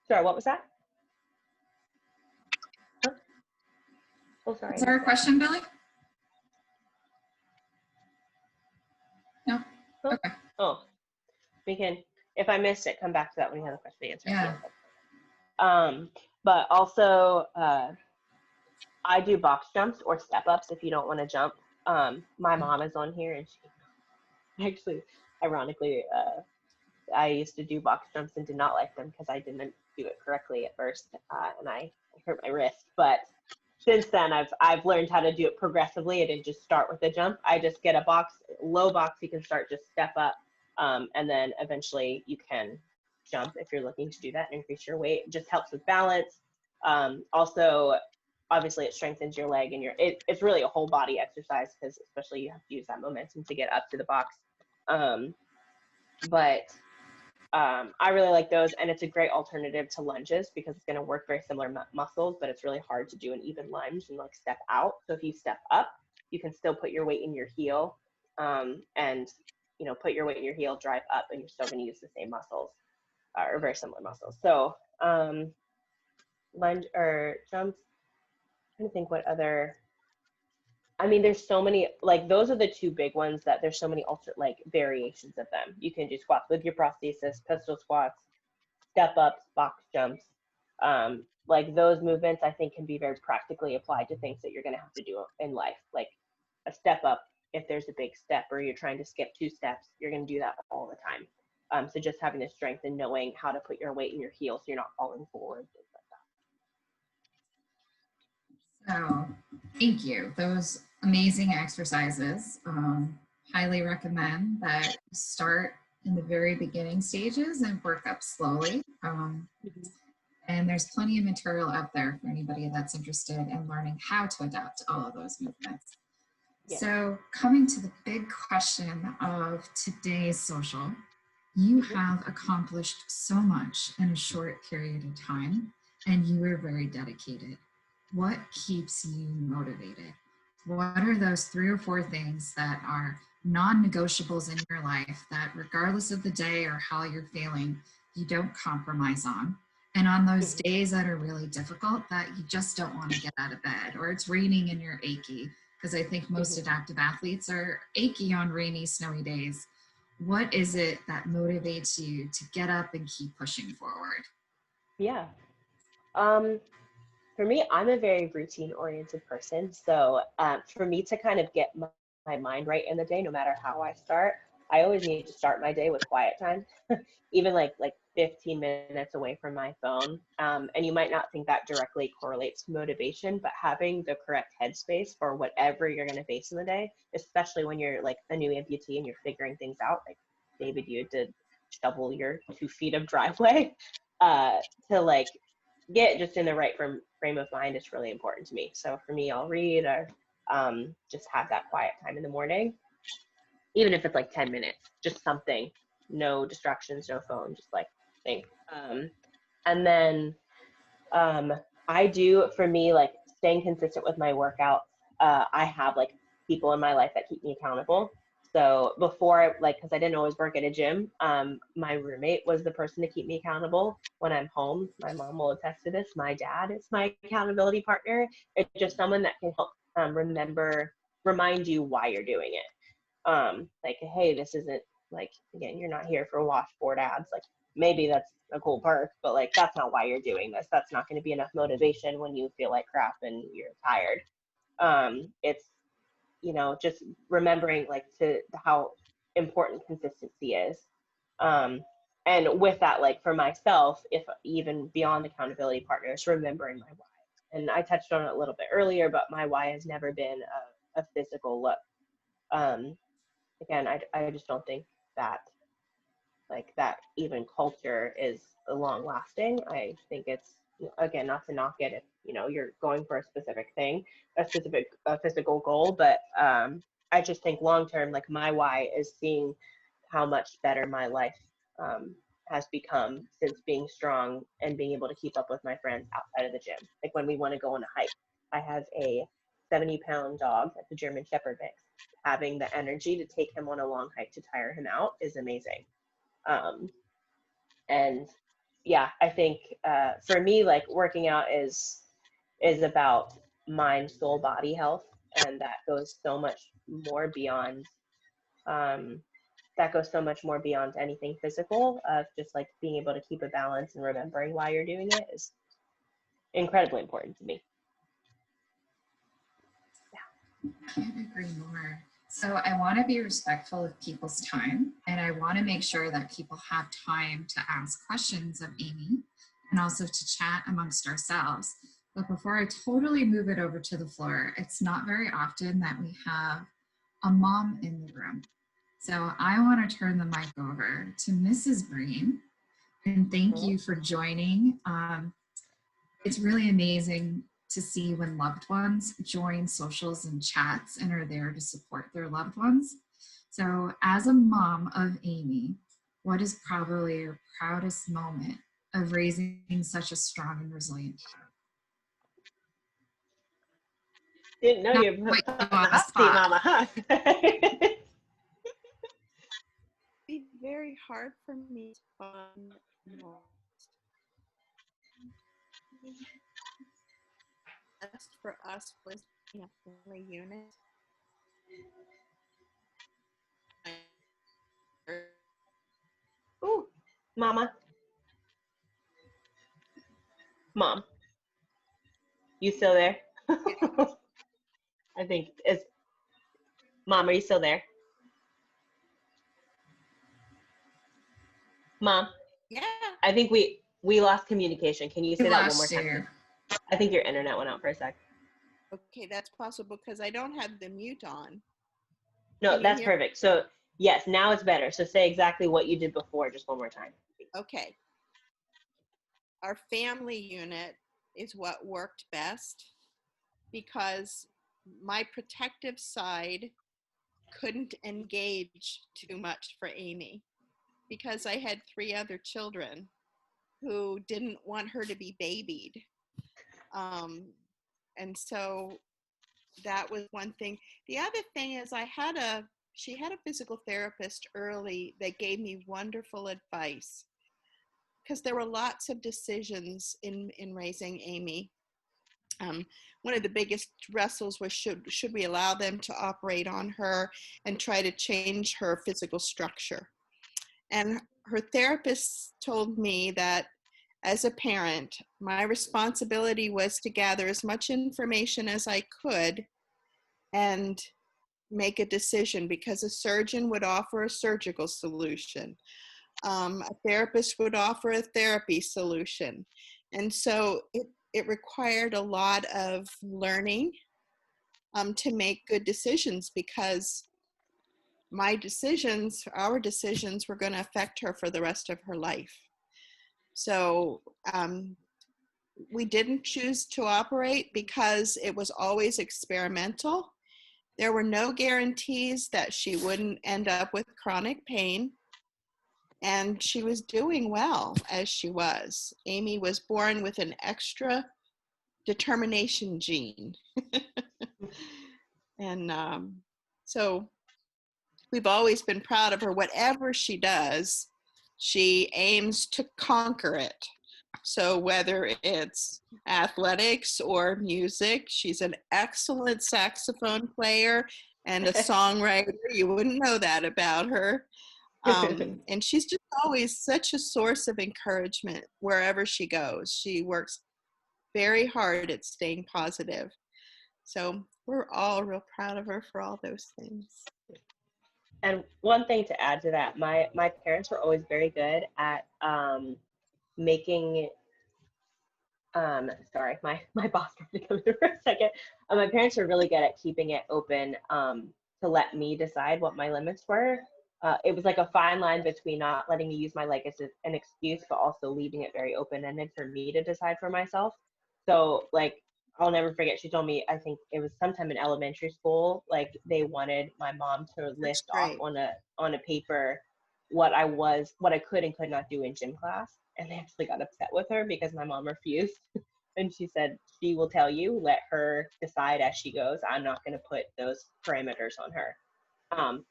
S2: Sorry, what was that? Huh? Oh, sorry.
S1: Is there a question, Billy? No?
S2: Huh?
S1: Okay.
S2: Oh, we can, if I missed it, come back to that when you have a question to answer.
S1: Yeah.
S2: But also, I do box jumps or step ups if you don't want to jump. My mom is on here, and she actually, ironically, I used to do box jumps and did not like them because I didn't do it correctly at first, and I hurt my wrist. But since then, I've learned how to do it progressively. I didn't just start with a jump. I just get a low box. You can start, just step up, and then eventually you can jump if you're looking to do that and increase your weight. It just helps with balance. Also, obviously, it strengthens your leg, and it's really a whole body exercise because especially you have to use that momentum to get up to the box. I really like those, and it's a great alternative to lunges because it's going to work very similar muscles, but it's really hard to do an even lunge and like step out. So if you step up, you can still put your weight in your heel, and put your weight in your heel, drive up, and you're still going to use the same muscles or very similar muscles. So lunge or jumps. I'm trying to think what other. I mean, there's so many, like those are the 2 big ones that there's so many variations of them. You can do squats with your prosthesis, pistol squats, step ups, box jumps. Like those movements I think can be very practically applied to things that you're going to have to do in life. Like a step up, if there's a big step or you're trying to skip 2 steps, you're going to do that all the time. So just having the strength and knowing how to put your weight in your heel so you're not falling forward, things like that.
S1: So, thank you. Those amazing exercises. Highly recommend that you start in the very beginning stages and work up slowly. And there's plenty of material out there for anybody that's interested in learning how to adapt to all of those movements. Yeah. So, coming to the big question of today's social, you have accomplished so much in a short period of time, and you were very dedicated. What keeps you motivated? What are those 3 or 4 things that are non-negotiables in your life that regardless of the day or how you're feeling, you don't compromise on? And on those days that are really difficult that you just don't want to get out of bed, or it's raining and you're achy, because I think most adaptive athletes are achy on rainy, snowy days. What is it that motivates you to get up and keep pushing forward?
S2: Yeah. For me, I'm a very routine-oriented person. So for me to kind of get my mind right in the day, no matter how I start, I always need to start my day with quiet time, even like 15 minutes away from my phone. And you might not think that directly correlates to motivation, but having the correct headspace for whatever you're going to face in the day, especially when you're like a new amputee and you're figuring things out, like David, you had to shovel your 2 feet of driveway, to like get just in the right frame of mind is really important to me. So for me, I'll read or just have that quiet time in the morning, even if it's like 10 minutes, just something, no distractions, no phone, just like think. And then I do, for me, like staying consistent with my workouts. I have like people in my life that keep me accountable. So before, like, because I didn't always work at a gym, my roommate was the person to keep me accountable when I'm home. My mom will attest to this. My dad is my accountability partner. It's just someone that can help remind you why you're doing it. Like, hey, this isn't, like, again, you're not here for washboard abs. Like, maybe that's a cool perk, but like, that's not why you're doing this. That's not going to be enough motivation when you feel like crap and you're tired. It's, you know, just remembering like to how important consistency is. And with that, like for myself, if even beyond accountability partners, remembering my why. And I touched on it a little bit earlier, but my why has never been a physical look. Again, I just don't think that like that even culture is long lasting. I think it's, again, not to knock it if, you know, you're going for a specific thing, a specific physical goal, but I just think long term, like my why is seeing how much better my life has become since being strong and being able to keep up with my friends outside of the gym. Like when we want to go on a hike, I have a 70-pound dog that's a German Shepherd mix. Having the energy to take him on a long hike to tire him out is amazing. And yeah, I think for me, like working out is about mind, soul, body health, and that goes so much more beyond anything physical. Just like being able to keep a balance and remembering why you're doing it is incredibly important to me.
S1: Can't agree more. So I want to be respectful of people's time, and I want to make sure that people have time to ask questions of Amy and also to chat amongst ourselves. But before I totally move it over to the floor, it's not very often that we have a mom in the room. So I want to turn the mic over to Mrs. Breen, and thank you for joining. It's really amazing to see when loved ones join socials and chats and are there to support their loved ones. So as a mom of Amy, what is probably your proudest moment of raising such a strong and resilient child?
S2: Didn't know you were put on the hot seat, Mama, huh?
S6: Be very hard for me to find best for us was a family unit.
S2: Ooh, Mama. Mom. You still there? I think it's Mom, are you still there? Mom.
S6: Yeah.
S2: I think we lost communication. Can you say that one more time?
S1: You.
S2: I think your internet went out for a sec.
S6: Okay, that's possible because I don't have the mute on.
S2: No, that's perfect. So yes, now it's better. So say exactly what you did before, just one more time.
S6: Okay. Our family unit is what worked best because my protective side couldn't engage too much for Amy because I had 3 other children who didn't want her to be babied. And so that was one thing. The other thing is she had a physical therapist early that gave me wonderful advice because there were lots of decisions in raising Amy. One of the biggest wrestles was should we allow them to operate on her and try to change her physical structure. And her therapist told me that as a parent, my responsibility was to gather as much information as I could and make a decision because a surgeon would offer a surgical solution. A therapist would offer a therapy solution. And so it required a lot of learning to make good decisions because our decisions were going to affect her for the rest of her life. So we didn't choose to operate because it was always experimental. There were no guarantees that she wouldn't end up with chronic pain. And she was doing well as she was. Amy was born with an extra determination gene. And so we've always been proud of her. Whatever she does, she aims to conquer it. So whether it's athletics or music, she's an excellent saxophone player and a songwriter. You wouldn't know that about her. And she's just always such a source of encouragement wherever she goes. She works very hard at staying positive. So we're all real proud of her for all those things.
S2: And one thing to add to that, my parents were always very good at making, sorry, my boss tried to come in for a second. My parents were really good at keeping it open to let me decide what my limits were. It was like a fine line between not letting me use my leg as an excuse, but also leaving it very open-ended for me to decide for myself. So like, I'll never forget, she told me, I think it was sometime in elementary school, like they wanted my mom to list off
S6: great.
S2: on a paper what I could and could not do in gym class. And they actually got upset with her because my mom refused. And she said, she will tell you, let her decide as she goes. I'm not going to put those parameters on her.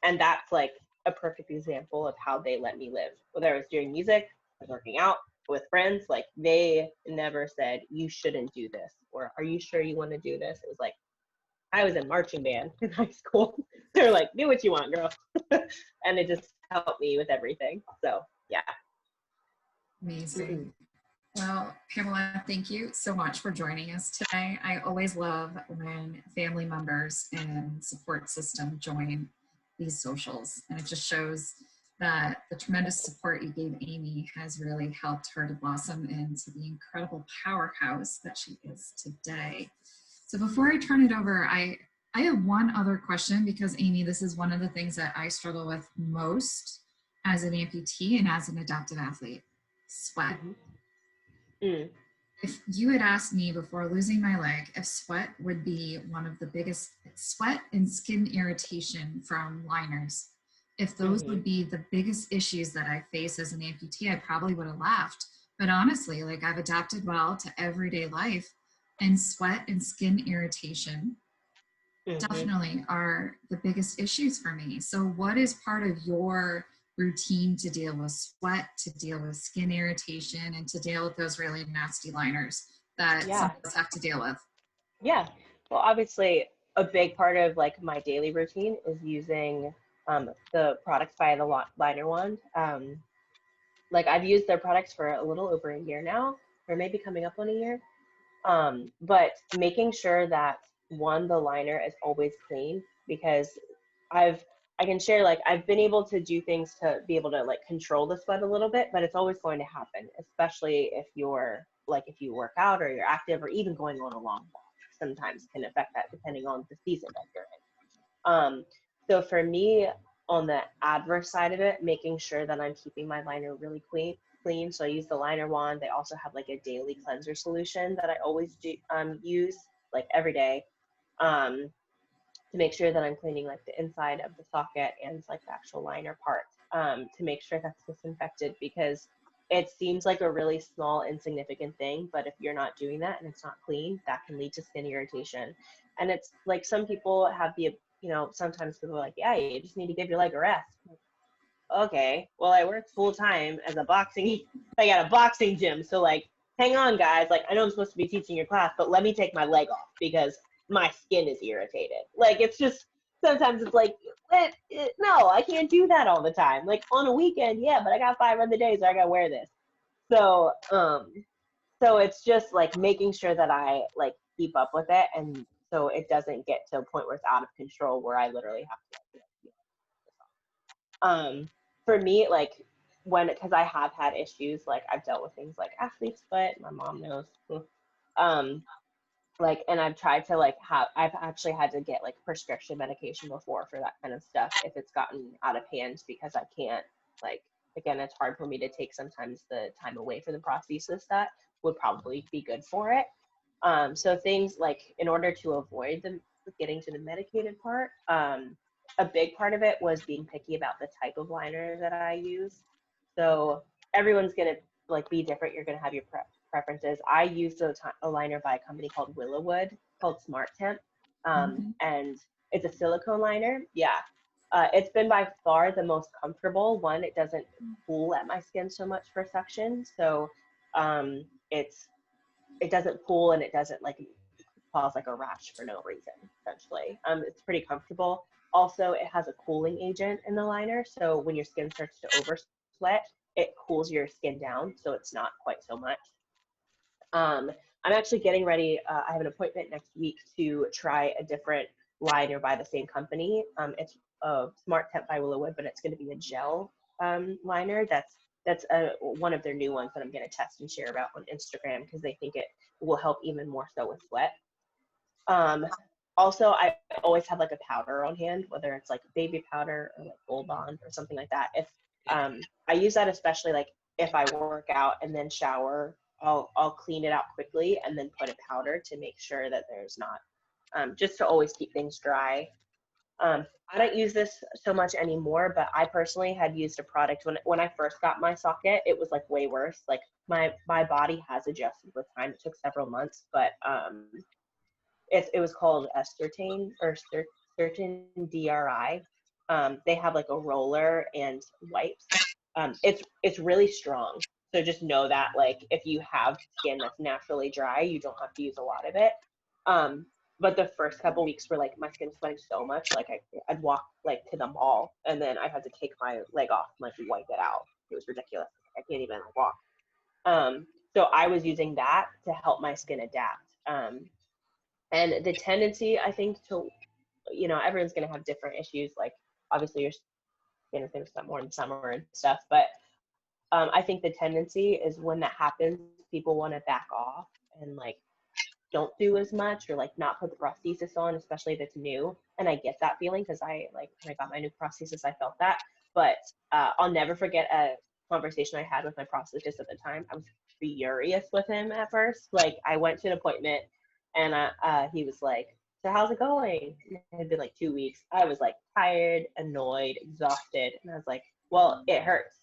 S2: And that's like a perfect example of how they let me live. Whether I was doing music, I was working out with friends, like they never said, you shouldn't do this, or are you sure you want to do this? It was like, I was in marching band in high school. They're like, do what you want, girl. And it just helped me with everything. So yeah.
S1: Amazing. Well, Pamela, thank you so much for joining us today. I always love when family members and support system join these socials, and it just shows that the tremendous support you gave Amy has really helped her to blossom into the incredible powerhouse that she is today. So before I turn it over, I have one other question, because Amy, this is one of the things that I struggle with most as an amputee and as an adaptive athlete: sweat. If you had asked me before losing my leg if sweat would be one of the biggest, sweat and skin irritation from liners, if those would be the biggest issues that I face as an amputee, I probably would have laughed. But honestly, like, I've adapted well to everyday life, and sweat and skin irritation definitely are the biggest issues for me. So what is part of your routine to deal with sweat, to deal with skin irritation, and to deal with those really nasty liners that some of us have to deal with?
S2: Yeah. Well, obviously, a big part of like my daily routine is using the products by the liner wand. Like I've used their products for a little over a year now, or maybe coming up on a year. But making sure that one, the liner is always clean, because I can share, like, I've been able to do things to be able to like control the sweat a little bit, but it's always going to happen, especially if you're like, if you work out or you're active, or even going on a long walk sometimes can affect that depending on the season that you're in. So for me, on the adverse side of it, making sure that I'm keeping my liner really clean. So I use the liner wand. They also have like a daily cleanser solution that I always do use like every day, to make sure that I'm cleaning like the inside of the socket and like the actual liner part, to make sure that's disinfected, because it seems like a really small, insignificant thing, but if you're not doing that and it's not clean, that can lead to skin irritation. And it's like, some people have sometimes people are like, yeah, you just need to give your leg a rest. Okay, well, I work full time as I got a boxing gym. So like, hang on guys, like, I know I'm supposed to be teaching your class, but let me take my leg off because my skin is irritated. Like, it's just, sometimes it's like, no, I can't do that all the time. Like on a weekend, yeah, but I got 5 other days where I gotta wear this. So, so it's just like making sure that I like keep up with it. And so it doesn't get to a point where it's out of control, where I literally have to for me, like, because I have had issues, like I've dealt with things like athlete sweat, my mom knows, like, and I've tried to like I've actually had to get like prescription medication before for that kind of stuff if it's gotten out of hand, because I can't, like, again, it's hard for me to take sometimes the time away for the prosthesis that would probably be good for it. So things like, in order to avoid getting to the medicated part, a big part of it was being picky about the type of liner that I use. So everyone's gonna like be different. You're gonna have your preferences. I used a liner by a company called Willowwood called Smart Temp, and it's a silicone liner. Yeah, It's been by far the most comfortable one. It doesn't pull at my skin so much for suction. So it doesn't pull, and it doesn't like cause like a rash for no reason, essentially. It's pretty comfortable. Also, it has a cooling agent in the liner. So when your skin starts to over sweat, it cools your skin down. So it's not quite so much. I'm actually getting ready. I have an appointment next week to try a different liner by the same company. It's Smart Temp by Willowwood, but it's going to be a gel liner. That's one of their new ones that I'm going to test and share about on Instagram because they think it will help even more so with sweat. Also, I always have like a powder on hand, whether it's like baby powder or like Gold Bond or something like that. If I use that especially like if I work out and then shower, I'll clean it out quickly and then put a powder to make sure that there's not, just to always keep things dry. I don't use this so much anymore, but I personally had used a product when I first got my socket. It was like way worse. Like my body has adjusted with time. It took several months, but it was called Estertane or Certain DRI. They have like a roller and wipes. It's really strong. So just know that like if you have skin that's naturally dry, you don't have to use a lot of it. But the first couple weeks were like my skin was sweating so much, like I'd walk like to the mall and then I had to take my leg off and like wipe it out. It was ridiculous. I can't even walk. So I was using that to help my skin adapt. And the tendency, I think, to, everyone's going to have different issues. Like, obviously, your skin is going to sweat more in summer and stuff. But I think the tendency is when that happens, people want to back off and, like, don't do as much or, like, not put the prosthesis on, especially if it's new. And I get that feeling because when I got my new prosthesis, I felt that. But I'll never forget a conversation I had with my prosthetist at the time. I was furious with him at first. Like, I went to an appointment and he was like, so how's it going? It had been like 2 weeks. I was like tired, annoyed, exhausted. And I was like, well, it hurts.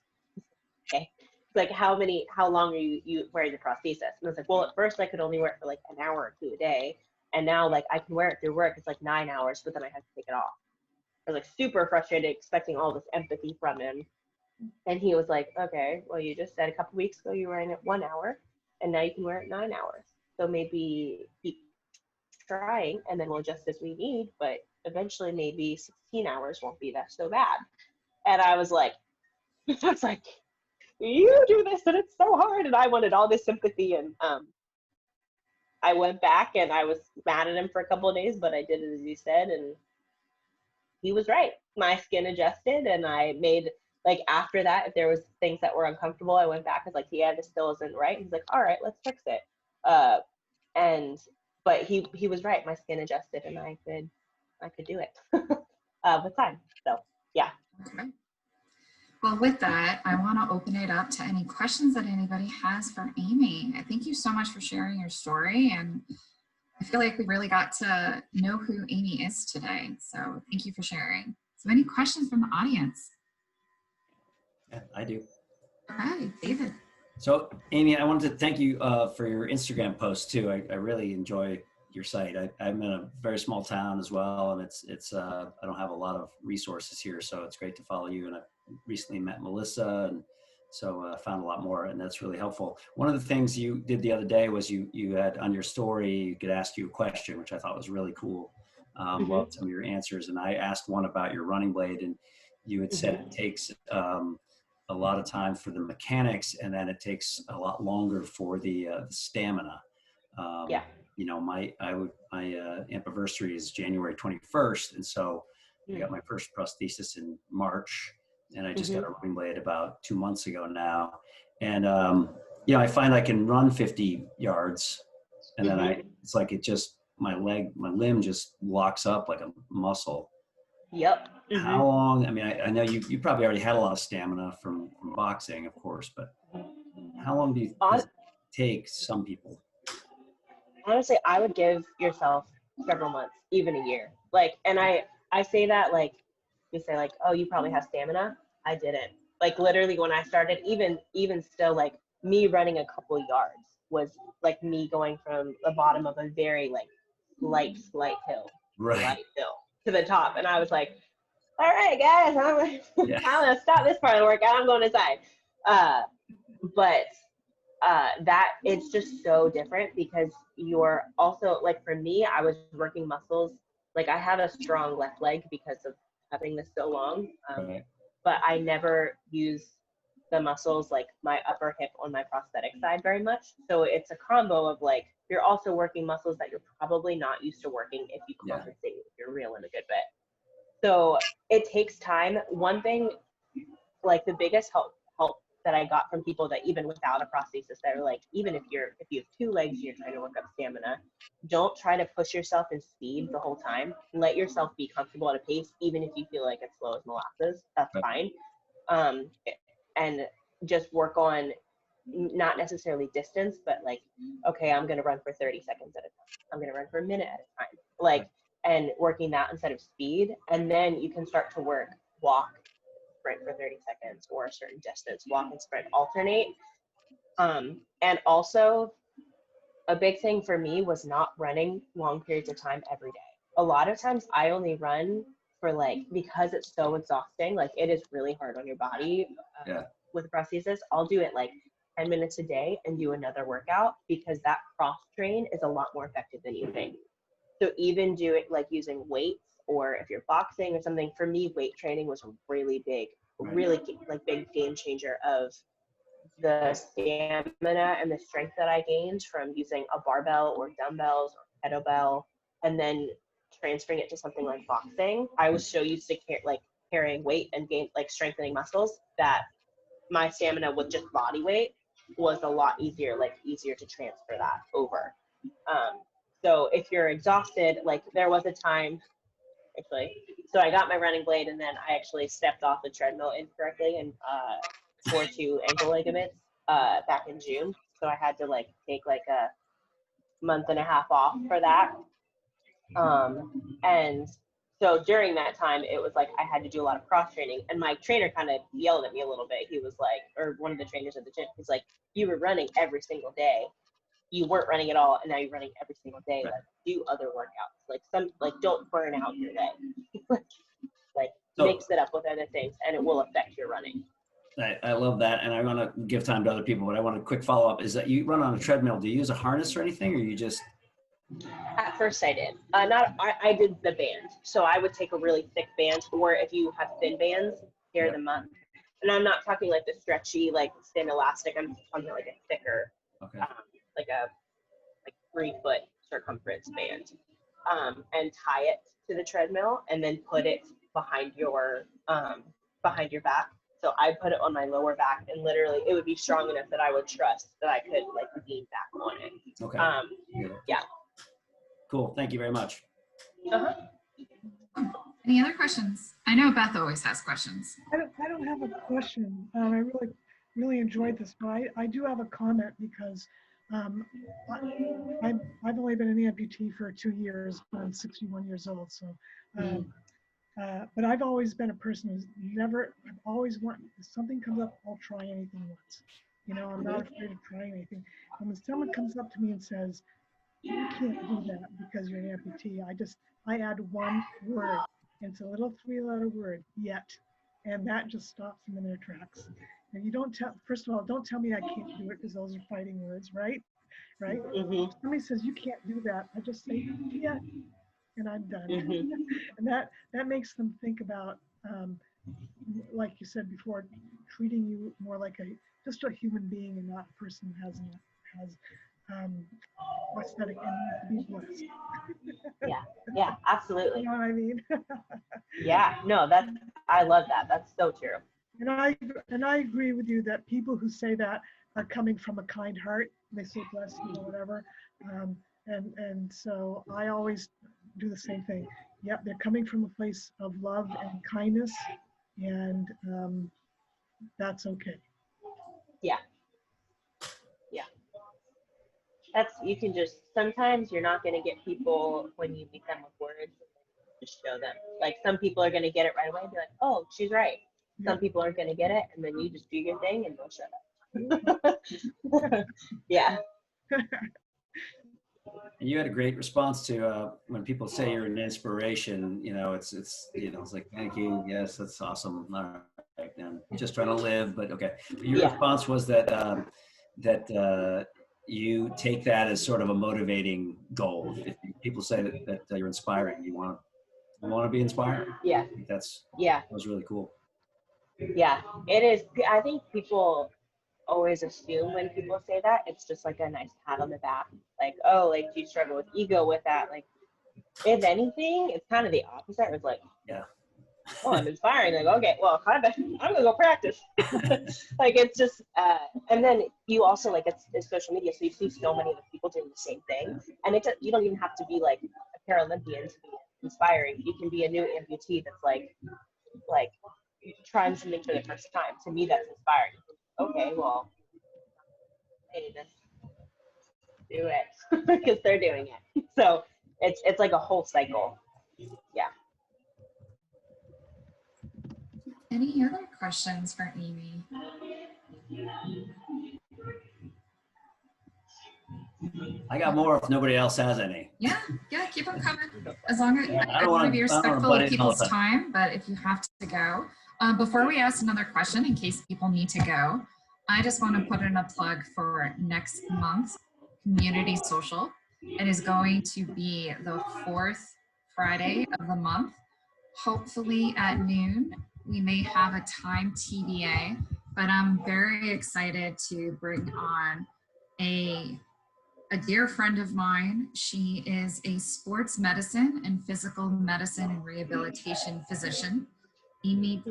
S2: Okay. Like, how long are you wearing the prosthesis? And I was like, well, at first I could only wear it for like an hour or two a day. And now like I can wear it through work. It's like 9 hours, but then I have to take it off. I was like super frustrated, expecting all this empathy from him. And he was like, okay, well, you just said a couple weeks ago you were wearing it 1 hour and now you can wear it 9 hours. So maybe keep trying and then we'll adjust as we need, but eventually maybe 16 hours won't be that so bad. And I was like, you do this and it's so hard. And I wanted all this sympathy. And I went back and I was mad at him for a couple of days, but I did it as he said. And he was right. My skin adjusted and I made, like, after that, if there was things that were uncomfortable, I went back and was like, yeah, this still isn't right. And he's like, all right, let's fix it. But he was right. My skin adjusted and I could do it with time. So yeah.
S1: Okay. Well, with that, I want to open it up to any questions that anybody has for Amy. I thank you so much for sharing your story, and I feel like we really got to know who Amy is today. So thank you for sharing. So any questions from the audience?
S3: Yeah, I do.
S1: Okay, David.
S3: So, Amy, I wanted to thank you for your Instagram post too. I really enjoy your site. I'm in a very small town as well, and it's I don't have a lot of resources here, so it's great to follow you. And I recently met Melissa, and so I found a lot more, and that's really helpful. One of the things you did the other day was you had on your story, you could ask you a question, which I thought was really cool. Loved some of your answers, and I asked one about your running blade, and you had said it takes a lot of time for the mechanics, and then it takes a lot longer for the stamina.
S2: Yeah.
S3: You know, my anniversary is January 21st, and so I got my first prosthesis in March, and I just got a running blade about 2 months ago now. And you know, I find I can run 50 yards, and then it's like my limb just locks up like a muscle.
S2: Yep.
S3: How long? I mean, I know you probably already had a lot of stamina from boxing, of course, but how long does it take some people?
S2: Honestly, I would give yourself several months, even a year. Like, and I say that, like, you say like, oh, you probably have stamina. I didn't. Like, literally when I started, even still, like, me running a couple yards was like me going from the bottom of a very like slight hill,
S3: Right.
S2: to the top. And I was like, all right, guys, I'm gonna stop this part of the workout. I'm going inside. But that it's just so different because you're also like, for me, I was working muscles. Like I have a strong left leg because of having this so long,
S3: Right.
S2: but I never use the muscles like my upper hip on my prosthetic side very much. So it's a combo of like, you're also working muscles that you're probably not used to working if you compensate if you're reeling a good bit. So it takes time. One thing, like the biggest help that I got from people that even without a prosthesis, that are like, even if you have two legs and you're trying to work up stamina, don't try to push yourself in speed the whole time. Let yourself be comfortable at a pace, even if you feel like it's slow as molasses. That's fine. And just work on not necessarily distance, but like, okay, I'm gonna run for 30 seconds at a time. I'm gonna run for a minute at a time. Like, and working that instead of speed, and then you can start to work walk, sprint for 30 seconds or a certain distance, walk and sprint, alternate. And also a big thing for me was not running long periods of time every day. A lot of times I only run for like, because it's so exhausting, like it is really hard on your body with prosthesis. I'll do it like 10 minutes a day and do another workout because that cross train is a lot more effective than you think. So even do it like using weights, or if you're boxing or something, for me, weight training was a really big, big game changer of the stamina and the strength that I gained from using a barbell or dumbbells or kettlebell, and then transferring it to something like boxing. I was so used to carrying weight and strengthening muscles that my stamina with just body weight was a lot easier to transfer that over. So if you're exhausted, like there was a time, actually, so I got my running blade and then I actually stepped off the treadmill incorrectly and tore 2 ankle ligaments back in June. So I had to take a month and a half off for that. And so during that time, it was like I had to do a lot of cross training, and my trainer kind of yelled at me a little bit. He was like, or one of the trainers at the gym, he's like, you were running every single day. You weren't running at all, and now you're running every single day. Like, do other workouts. Don't burn out your day. Mix it up with other things, and it will affect your running.
S3: I love that, and I want to give time to other people, but I want a quick follow-up. Is that you run on a treadmill? Do you use a harness or anything, or you just?
S2: At first I did. I did the band. So I would take a really thick band, or if you have thin bands, tear them up. And I'm not talking like the stretchy, thin elastic. I'm talking like a thicker, like 3-foot circumference band, and tie it to the treadmill, and then put it behind your back. So I put it on my lower back, and literally it would be strong enough that I would trust that I could lean back on it.
S3: Okay.
S2: Yeah.
S3: Cool. Thank you very much.
S1: Any other questions? I know Beth always has questions.
S4: I don't have a question. I really enjoyed this, but I do have a comment because I've only been an amputee for 2 years. I'm 61 years old, so. But I've always been a person who's I've always wanted, if something comes up, I'll try anything once. I'm not afraid of trying anything. And when someone comes up to me and says, you can't do that because you're an amputee, I add one word. It's a little 3-letter word, yet. And that just stops them in their tracks. And you first of all, don't tell me I can't do it because those are fighting words, right? Right?
S2: Mm-hmm.
S4: If somebody says you can't do that, I just say, yeah, and I'm done.
S2: Mm-hmm.
S4: And that makes them think about, like you said before, treating you more like just a human being and not a person who has prosthetic and needs to be blessed.
S2: Yeah, absolutely.
S4: You know what I mean?
S2: Yeah, no, I love that. That's so true.
S4: And I agree with you that people who say that are coming from a kind heart. They say bless you or whatever. And so I always do the same thing. Yep, they're coming from a place of love and kindness, and that's okay.
S2: Yeah. You can sometimes you're not going to get people when you meet them with words, just show them. Like some people are going to get it right away and be like, oh, she's right. Some people aren't going to get it, and then you just do your thing and they'll shut up. Yeah.
S3: And you had a great response to when people say you're an inspiration. You know, it's it's like, thank you, yes, that's awesome. All right, I'm just trying to live, but okay. But your response was that you take that as sort of a motivating goal. If people say that you're inspiring, you want to be inspired.
S2: Yeah.
S3: I think that was really cool.
S2: Yeah, it is. I think people always assume when people say that, it's just like a nice pat on the back. Like, oh, like, do you struggle with ego with that? Like, if anything, it's kind of the opposite. It's like,
S3: yeah,
S2: oh, I'm inspiring. Like, okay, well, I'm gonna go practice. Like, it's just, and then you also, like, it's social media, so you see so many other people doing the same thing, and you don't even have to be like a Paralympian to be inspiring. You can be a new amputee that's like trying something for the first time. To me, that's inspiring. Okay, well, hey, let's do it because they're doing it. So it's like a whole cycle. Yeah.
S1: Any other questions for Amy?
S3: I got more if nobody else has any.
S1: Yeah, keep them coming. As long as I want to be
S3: I don't
S1: respectful
S3: wanna
S1: of
S3: butt in all the
S1: people's time, but if you have to go, before we ask another question, in case people need to go, I just want to put in a plug for next month's community social. It is going to be the 4th Friday of the month. Hopefully at noon. We may have a time TBA, but I'm very excited to bring on a dear friend of mine. She is a sports medicine and physical medicine and rehabilitation physician, Amy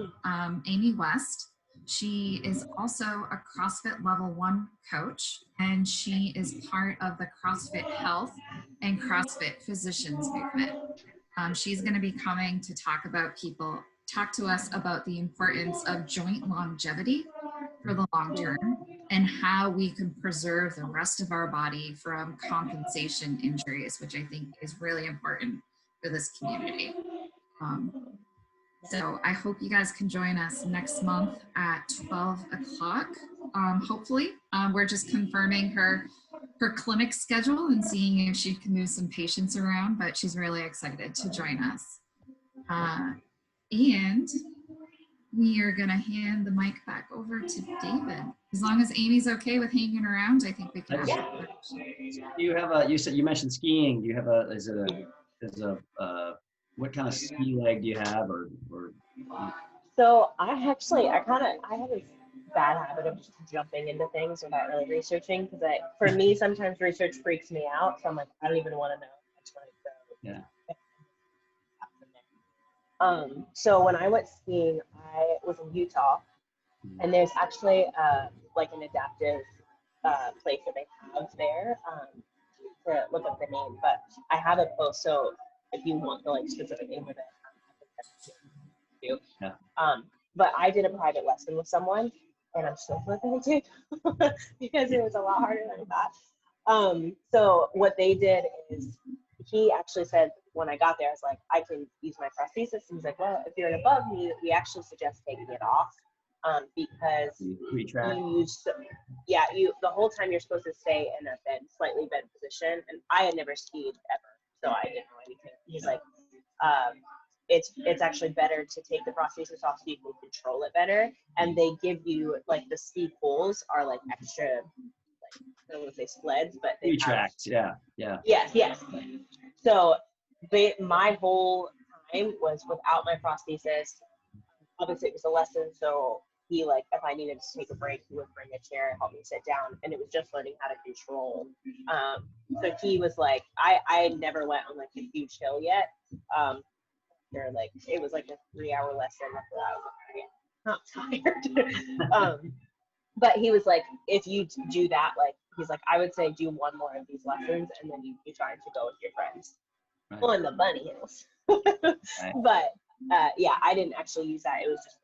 S1: West. She is also a CrossFit Level 1 coach, and she is part of the CrossFit Health and CrossFit Physicians movement. She's going to be coming to talk to us about the importance of joint longevity for the long term and how we can preserve the rest of our body from compensation injuries, which I think is really important for this community. So I hope you guys can join us next month at 12 o'clock. Hopefully, we're just confirming her clinic schedule and seeing if she can move some patients around, but she's really excited to join us. And we are gonna hand the mic back over to David. As long as Amy's okay with hanging around, I think we can.
S3: You have you mentioned skiing. Do you have what kind of ski leg do you have or
S2: So I have this bad habit of just jumping into things without really researching, because for me, sometimes research freaks me out. So I'm like, I don't even want to know. I just want to go.
S3: Yeah.
S2: So when I went skiing, I was in Utah, and there's actually like an adaptive place that they have there. To look up the name, but I have a post. So if you want the like specific name of it, I can
S3: yeah.
S2: But I did a private lesson with someone, and I'm so glad that I did because it was a lot harder than I thought. So what they did is, he actually said when I got there, I was like, I can use my prosthesis. And he's like, well, if you're above me, we actually suggest taking it off, because you use, the whole time you're supposed to stay in a slightly bent position. And I had never skied ever, so I didn't know anything. He's like, it's actually better to take the prosthesis off so you can control it better. And they give you, like, the ski poles are like extra, like, I don't want to say sleds, but they
S3: retract. Yeah.
S2: Yes. So my whole time was without my prosthesis. Obviously it was a lesson, so he, like, if I needed to take a break, he would bring a chair and help me sit down, and it was just learning how to control. So he was like, I never went on like a huge hill yet. Like, it was like a 3-hour lesson. I was like, not tired. But he was like, if you do that, like, he's like, I would say do one more of these lessons, and then you try to go with your friends on the bunny hills. But yeah, I didn't actually use that. It was just.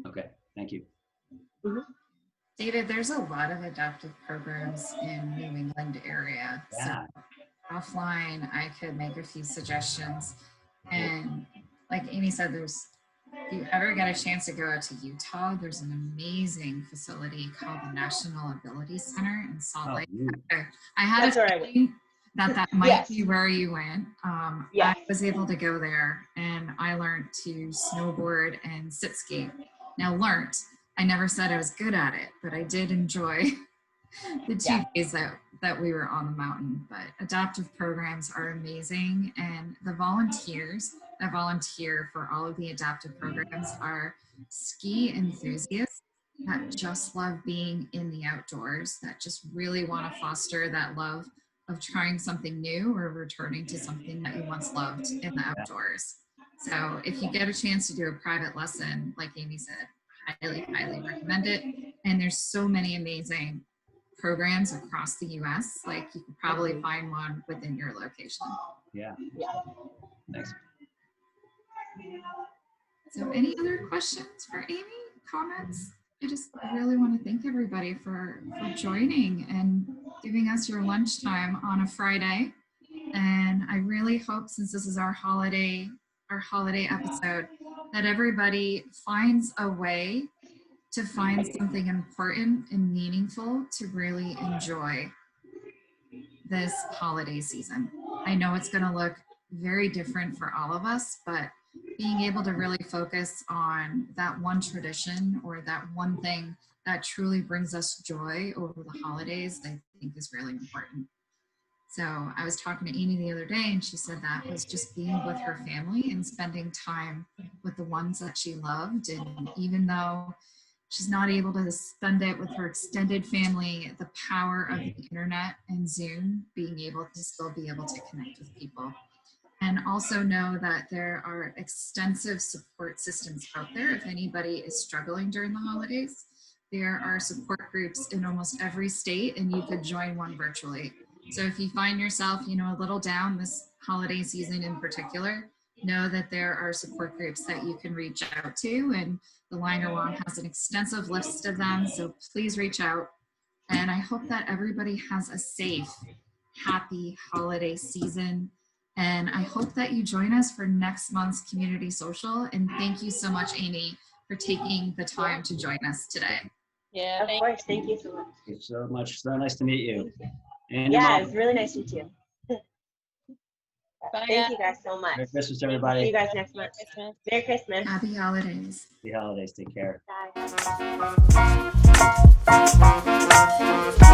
S3: Okay, thank you.
S2: Mm-hmm.
S1: David, there's a lot of adaptive programs in New England area.
S3: Yeah.
S1: So offline, I could make a few suggestions. And like Amy said, if you ever get a chance to go out to Utah, there's an amazing facility called the National Ability Center in Salt Lake. I had that might
S2: Yes.
S1: be where you went.
S2: Yes.
S1: I was able to go there and I learned to snowboard and sit skate. Now I never said I was good at it, but I did enjoy the 2 days that we were on the mountain. But adaptive programs are amazing, and the volunteers that volunteer for all of the adaptive programs are ski enthusiasts that just love being in the outdoors, that just really want to foster that love of trying something new or returning to something that you once loved in the outdoors. So if you get a chance to do a private lesson, like Amy said, highly, highly recommend it. And there's so many amazing programs across the US. Like you could probably find one within your location.
S3: Yeah. Thanks.
S1: So any other questions for Amy? Comments? I really want to thank everybody for joining and giving us your lunchtime on a Friday. And I really hope, since this is our holiday episode, that everybody finds a way to find something important and meaningful to really enjoy this holiday season. I know it's going to look very different for all of us, but being able to really focus on that one tradition or that one thing that truly brings us joy over the holidays, I think is really important. So I was talking to Amy the other day and she said that was just being with her family and spending time with the ones that she loved. And even though she's not able to spend it with her extended family, the power of the internet and Zoom, being able to still be able to connect with people. And also know that there are extensive support systems out there if anybody is struggling during the holidays. There are support groups in almost every state, and you could join one virtually. So if you find yourself, a little down this holiday season in particular, know that there are support groups that you can reach out to, and the Liner Wand has an extensive list of them, so please reach out. And I hope that everybody has a safe, happy holiday season. And I hope that you join us for next month's community social. And thank you so much, Amy, for taking the time to join us today.
S5: Yeah,
S2: Of course. Thank you so much.
S3: Thank you so much. So nice to meet you. And
S2: Yeah, it was really nice to meet you.
S5: Bye,
S2: Thank you guys so much.
S3: Merry Christmas,
S2: See
S3: everybody.
S2: you guys next month.
S5: Christmas.
S2: Merry Christmas.
S1: Happy holidays.
S3: Happy holidays. Take care.
S2: Bye.